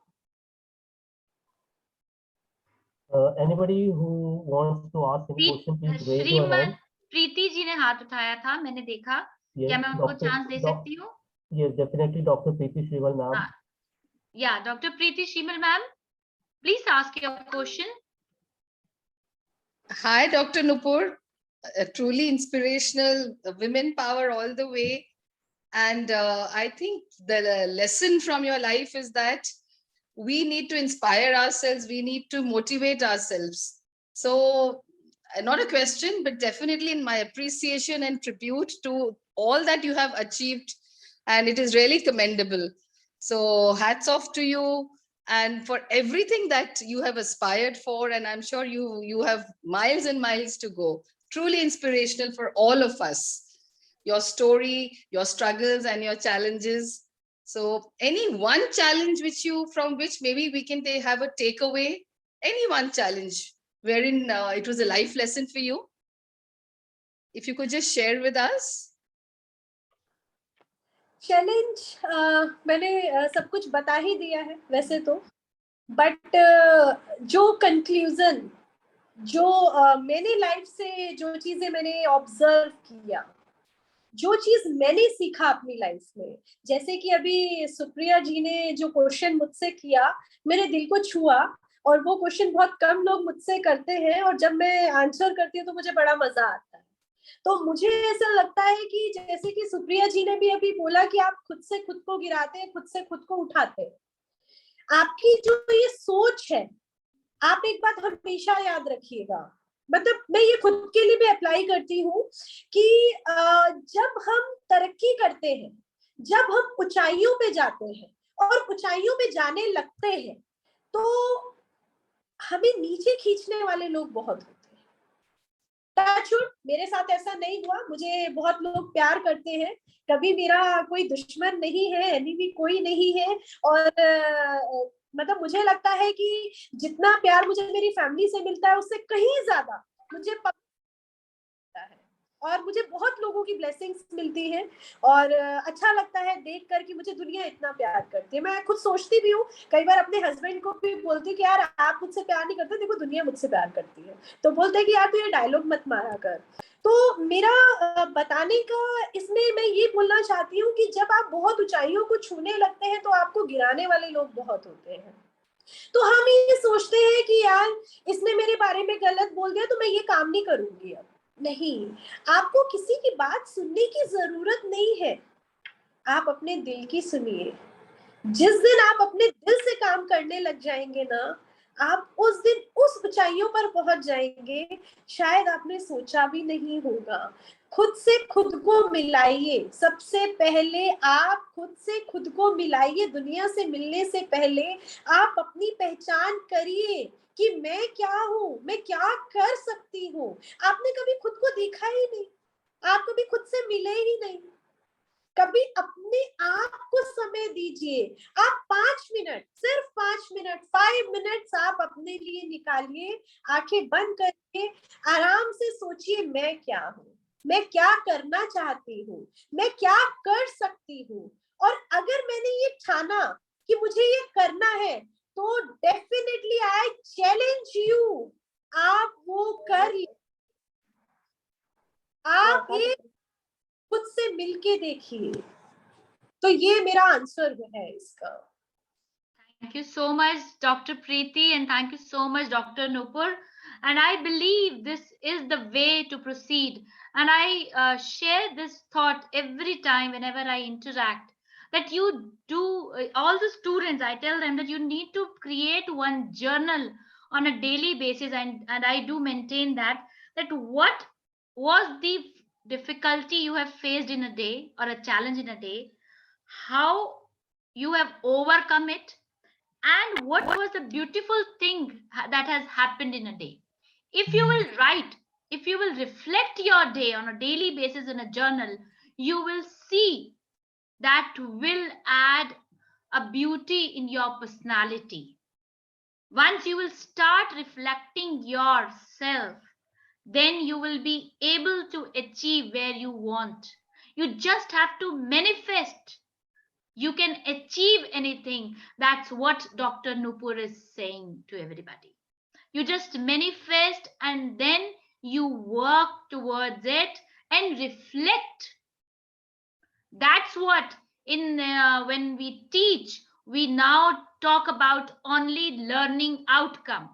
Anybody who wants to ask any question, please raise your hand. Preeti ji ने हाथ उठाया था, मैंने देखा। क्या मैं उनको चांस दे सकती हूँ? Yes, definitely, Dr. Preeti Shrival, ma'am. Yeah, Dr. Preeti Shrival, ma'am, please ask your question. Hi, Dr. Nupur. Truly inspirational, women power all the way. And I think the lesson from your life is that we need to inspire ourselves, we need to motivate ourselves. So, not a question, but definitely in my appreciation and tribute to all that you have achieved. And it is really commendable. So, hats off to you and for everything that you have aspired for. And I'm sure you have miles and miles to go. Truly inspirational for all of us. Your story, your struggles and your challenges. So any one challenge from which maybe we can have a takeaway, any one challenge wherein it was a life lesson for you, if you could just share with us. Challenge मैंने सब कुछ बता ही दिया है वैसे तो, बट जो कंक्लूजन, जो मैंने लाइफ से जो चीजें मैंने ऑब्जर्व किया, जो चीज मैंने सीखा अपनी लाइफ में, जैसे कि अभी सुप्रिया जी ने जो क्वेश्चन मुझसे किया, मेरे दिल को छुआ, और वो क्वेश्चन बहुत कम लोग मुझसे करते हैं, और जब मैं आंसर करती हूँ तो मुझे बड़ा मजा आता है। तो मुझे ऐसा लगता है कि जैसे कि सुप्रिया जी ने भी अभी बोला कि आप खुद से खुद को गिराते हैं, खुद से खुद को उठाते हैं, आपकी जो ये सोच है, आप एक बात हमेशा याद रखिएगा, मतलब मैं ये खुद के लिए भी अप्लाई करती हूँ कि जब हम तरक्की करते हैं, जब हम ऊंचाइयों पे जाते हैं और ऊंचाइयों पे जाने लगते हैं, तो हमें नीचे खींचने वाले लोग बहुत होते हैं। टचवुड, मेरे साथ ऐसा नहीं हुआ, मुझे बहुत लोग प्यार करते हैं, कभी मेरा कोई दुश्मन नहीं है, एनिमी कोई नहीं है, और मतलब मुझे लगता है कि जितना प्यार मुझे मेरी फैमिली से मिलता है उससे कहीं ज्यादा मुझे मिलता है, और मुझे बहुत लोगों की ब्लेसिंग्स मिलती हैं, और अच्छा लगता है देख कर कि मुझे दुनिया इतना प्यार करती है। मैं खुद सोचती भी हूँ, कई बार अपने हस्बैंड को भी बोलती हूँ कि यार आप मुझसे प्यार नहीं करते, देखो दुनिया मुझसे प्यार करती है, तो बोलते हैं कि यार तू ये डायलॉग मत मारा कर। तो मेरा बताने का इसमें मैं ये बोलना चाहती हूँ कि जब आप बहुत ऊंचाइयों को छूने लगते हैं तो आपको गिराने वाले लोग बहुत होते हैं। तो हम ये सोचते हैं कि यार इसने मेरे बारे में गलत बोल दिया तो मैं ये काम नहीं करूंगी। अब नहीं, आपको किसी की बात सुनने की जरूरत नहीं है, आप अपने दिल की सुनिए। जिस दिन आप अपने दिल से काम करने लग जाएंगे ना, आप उस दिन उस ऊंचाइयों पर पहुंच जाएंगे, शायद आपने सोचा भी नहीं होगा। खुद से खुद को मिलाइए, सबसे पहले आप खुद से खुद को मिलाइए। दुनिया से मिलने से पहले आप अपनी पहचान करिए कि मैं क्या हूँ, मैं क्या कर सकती हूँ। आपने कभी खुद को देखा ही नहीं, आप कभी खुद से मिले ही नहीं, कभी अपने आप को समय दीजिए। आप 5 मिनट, सिर्फ 5 मिनट, 5 मिनट्स आप अपने लिए निकालिए, आंखें बंद करके आराम से सोचिए मैं क्या हूँ, मैं क्या करना चाहती हूँ, मैं क्या कर सकती हूँ। और अगर मैंने ये ठाना कि मुझे ये करना है, तो डेफिनेटली आई चैलेंज यू, आप वो कर, आप ये खुद से मिलके देखिए। तो ये मेरा आंसर है इसका। Thank you so much, Dr. Preeti, and thank you so much, Dr. Nupur. And I believe this is the way to proceed. And I share this thought every time whenever I interact. That you do, all the students, I tell them that you need to create one journal on a daily basis. And I do maintain that what was the difficulty you have faced in a day or a challenge in a day, how you have overcome it, and what was the beautiful thing that has happened in a day. If you will write, if you will reflect your day on a daily basis in a journal, you will see that will add a beauty in your personality. Once you will start reflecting yourself, then you will be able to achieve where you want. You just have to manifest. You can achieve anything. That's what Dr. Nupur is saying to everybody. You just manifest and then you work towards it and reflect. That's what in when we teach, we now talk about only learning outcome.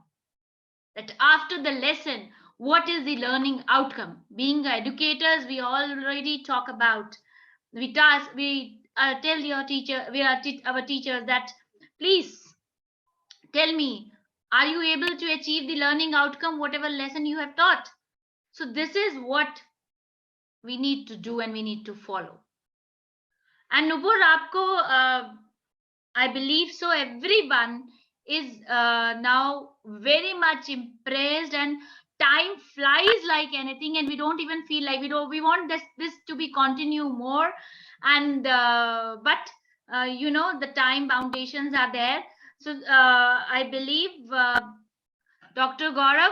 That after the lesson, what is the learning outcome? Being educators, we already talk about, we tell your teacher, our teachers that please tell me, are you able to achieve the learning outcome whatever lesson you have taught? So this is what we need to do and we need to follow. And Nupur, aapko I believe so everyone is now very much impressed, and time flies like anything, and we don't even feel like we want this to be continue more. And but you know, the time foundations are there. So I believe Dr. Gaurav,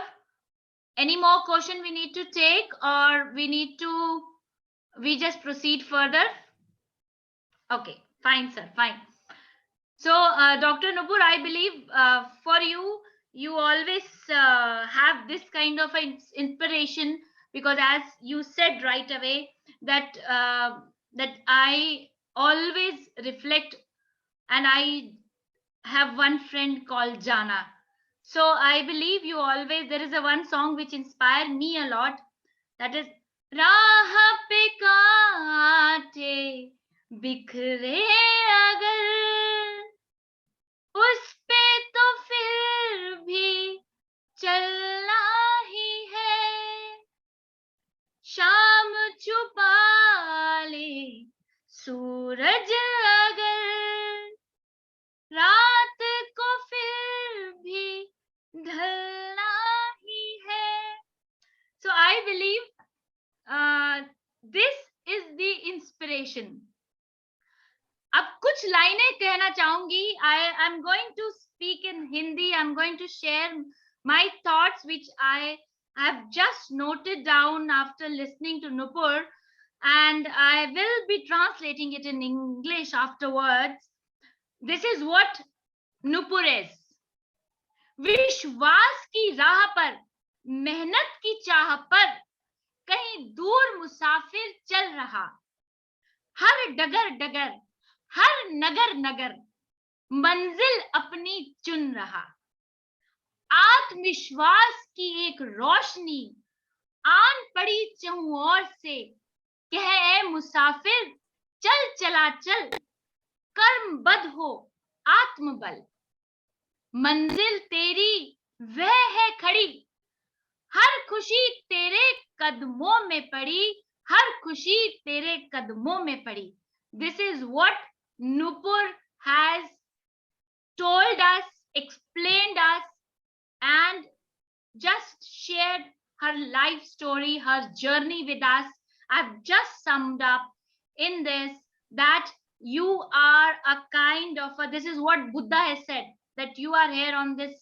any more question we need to take, or we just proceed further? Okay, fine sir, fine. So, Dr. Nupur, I believe for you, you always have this kind of inspiration, because as you said right away that that I always reflect, and I have one friend called Jana. So I believe you always, there is a one song which inspired me a lot, that is राह पे कांटे बिखरे अगर उस पे तो फिर भी चलना ही है, शाम छुपा ले सूरज अगर रात को फिर भी ढलना ही है. So I believe this is the inspiration. अब कुछ लाइनें कहना चाहूंगी. I am going to speak in Hindi. I'm going to share my thoughts which I have just noted down after listening to Nupur, and I will be translating it in English afterwards. This is what Nupur is. विश्वास की राह पर, मेहनत की चाह पर, कहीं दूर मुसाफिर चल रहा, हर डगर डगर, हर नगर नगर, मंजिल अपनी चुन रहा. आत्मविश्वास की एक रोशनी आन पड़ी चहुं ओर से, कह ए मुसाफिर चल चला चल, कर्मबद्ध हो आत्मबल. मंजिल तेरी वह है खड़ी, हर खुशी तेरे कदमों में पड़ी, हर खुशी तेरे कदमों में पड़ी. This is what Nupur has told us, explained us, and just shared her life story, her journey with us. I've just summed up in this that you are a kind of a, this is what Buddha has said, that you are here on this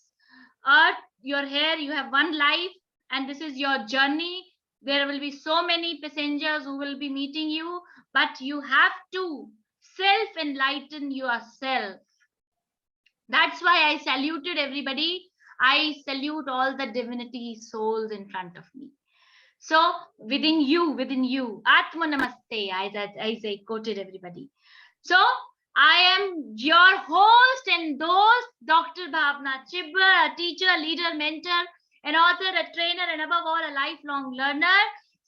earth, you're here, you have one life, and this is your journey. There will be so many passengers who will be meeting you, but you have to self-enlighten yourself. That's why I saluted everybody. I salute all the divinity souls in front of me. So within you, Atma Namaste, as I quoted everybody. So I am your host and host, Dr. Bhavna Chibber, a teacher, leader, mentor, an author, a trainer, and above all, a lifelong learner,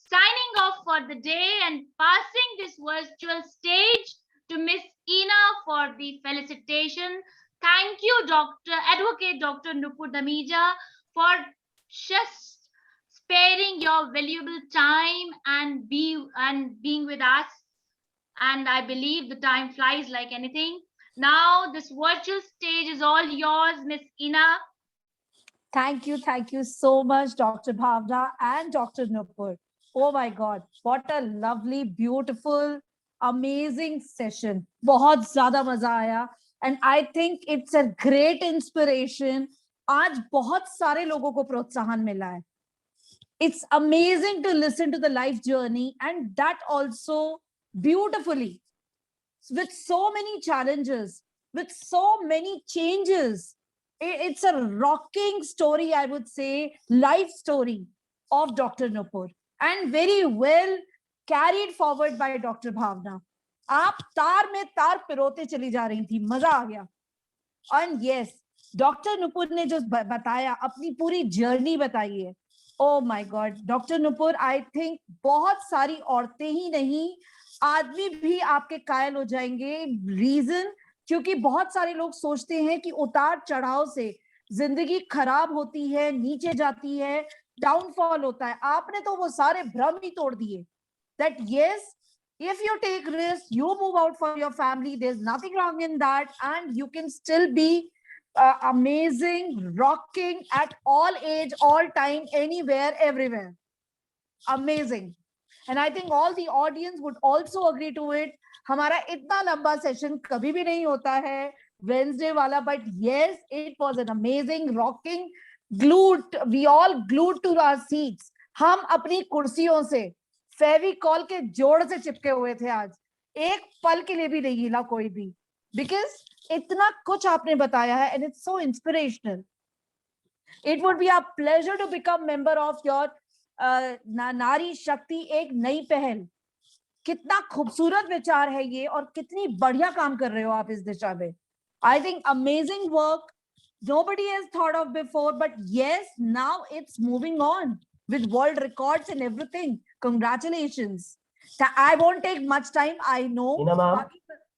signing off for the day and passing this virtual stage to Miss Ina for the felicitation. Thank you, Advocate Dr. Nupur Dhamija, for just sparing your valuable time and being with us. And I believe the time flies like anything. Now this virtual stage is all yours, Miss Ina. Thank you so much, Dr. Bhavna and Dr. Nupur. Oh my God, what a lovely, beautiful, amazing session. बहुत ज़्यादा मजा आया. And I think it's a great inspiration. आज बहुत सारे लोगों को प्रोत्साहन मिला है. It's amazing to listen to the life journey, and that also beautifully, with so many challenges, with so many changes. It's a rocking story, I would say, life story of Dr. Nupur, and very well carried forward by Dr. Bhavna. आप तार में तार पिरोते चली जा रही थी, मजा आ गया. And yes, डॉक्टर नुपुर ने जो बताया, अपनी पूरी जर्नी बताई है. Oh my God, doctor Nupur, I think बहुत सारी औरतें ही नहीं, आदमी भी आपके कायल हो जाएंगे. रीजन, क्योंकि बहुत सारे लोग सोचते हैं कि उतार चढ़ाव से जिंदगी खराब होती है, नीचे जाती है, डाउनफॉल होता है. आपने तो वो सारे भ्रम ही तोड़ दिए. That yes, if you take risks, you move out for your family, there's nothing wrong in that, and you can still be amazing, rocking at all age, all time, anywhere, everywhere. Amazing. And I think all the audience would also agree to it. हमारा इतना लंबा सेशन कभी भी नहीं होता है Wednesday वाला, but yes, it was an amazing, rocking, glued, we all glued to our seats. हम अपनी कुर्सियों से फेविकॉल के जोड़ से चिपके हुए थे आज. एक पल के लिए भी नहीं हिला कोई भी, because इतना कुछ आपने बताया है and it's so inspirational. It would be a pleasure to become member of your नारी शक्ति एक नई पहल. कितना खूबसूरत विचार है ये और कितनी बढ़िया काम कर रहे हो आप इस दिशा में. I think amazing work. Nobody has thought of before, but yes, now it's moving on with world records and everything. Congratulations. I won't take much time. I know. Heena ma'am,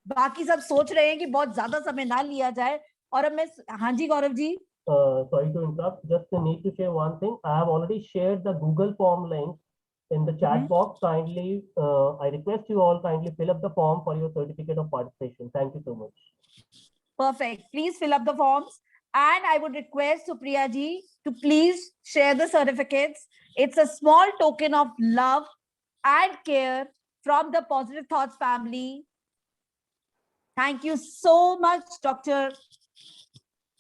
बाकी सब सोच रहे हैं कि बहुत ज्यादा समय ना लिया जाए और अब मैं हाँ जी Gaurav ji sorry to interrupt. Just need to share one thing. I have already shared the Google form link in the chat box. Kindly, I request you all kindly fill up the form for your certificate of participation. Thank you so much. perfect. Please fill up the forms and I would request Supriya ji to please share the certificates. It's a small token of love and care from the Positive Thoughts family. Thank you so much, Dr.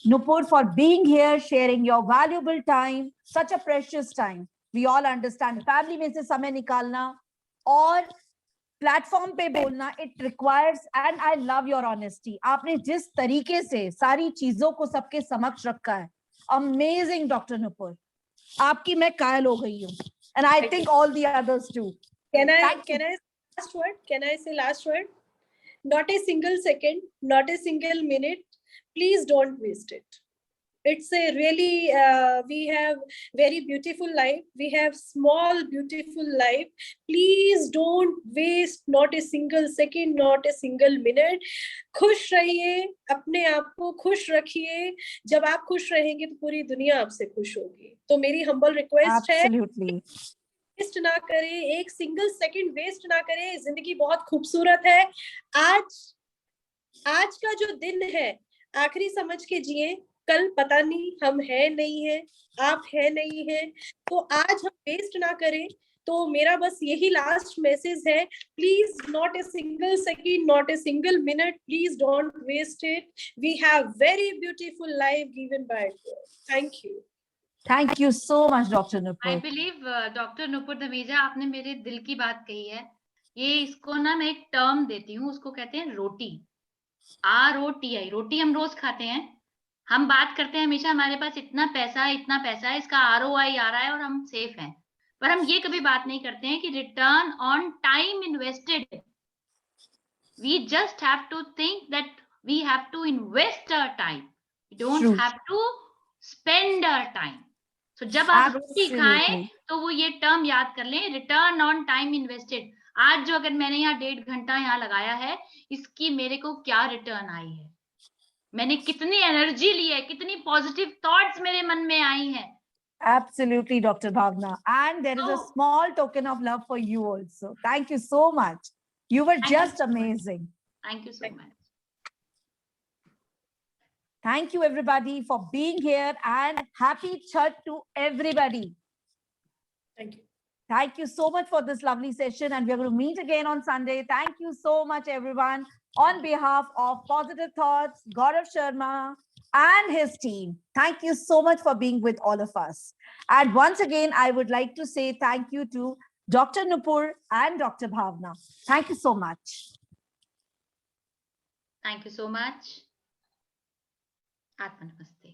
Nupur, for being here, sharing your valuable time, such a precious time. We all understand family में से समय निकालना और प्लेटफॉर्म पे बोलना, it requires, and I love your honesty. आपने जिस तरीके से सारी चीजों को सबके समक्ष रखा है, amazing, Dr. Nupur. आपकी मैं कायल हो गई हूँ, and I think all the others too. Can I Thank you. last word? Can I say last word? Not a single second, not a single minute. Please don't waste it. It's a really, we have very beautiful life. We have small, beautiful life. Please don't waste not a single second, not a single minute. खुश रहिए, अपने आप को खुश रखिए. जब आप खुश रहेंगे तो पूरी दुनिया आपसे खुश होगी. तो मेरी humble request है, Absolutely. वेस्ट ना करें, एक सिंगल सेकंड वेस्ट ना करें. जिंदगी बहुत खूबसूरत है. आज का जो दिन है आखिरी समझ के जिए. कल पता नहीं हम है नहीं है, आप है नहीं है, तो आज हम वेस्ट ना करें. तो मेरा बस यही लास्ट मैसेज है. Please not a single second, not a single minute, please don't waste it. We have very beautiful life given by God. Thank you. Thank you so much, Dr. Nupur. I believe doctor Nupur Dhamija आपने मेरे दिल की बात कही है. ये इसको ना मैं एक टर्म देती हूँ, उसको कहते हैं रोटी. ROTI. रोटी हम रोज खाते हैं. हम बात करते हैं हमेशा हमारे पास इतना पैसा है, इसका ROI आ रहा है और हम सेफ हैं. पर हम ये कभी बात नहीं करते हैं कि return on time invested. We just have to think that we have to invest our time. We don't have to spend our time. तो जब आप रोटी खाएं तो वो ये टर्म याद कर लें, रिटर्न ऑन टाइम इन्वेस्टेड. आज जो अगर मैंने यहाँ 1.5 घंटा यहाँ लगाया है, इसकी मेरे को क्या रिटर्न आई है, मैंने कितनी एनर्जी ली है, कितनी पॉजिटिव थॉट्स मेरे मन में आई हैं. Absolutely, Dr. Bhavna. And there is a small token of love for you also. Thank you so much. You were just amazing. Thank you so much. Thank you, everybody, for being here, and happy Chhath to everybody. Thank you. Thank you so much for this lovely session, and we're going to meet again on Sunday. Thank you so much, everyone. On behalf of Positive Thoughts, Gaurav Sharma and his team, thank you so much for being with all of us. And once again, I would like to say thank you to Dr. Nupur and Dr. Bhavna. Thank you so much. Thank you so much. Atma Namaste.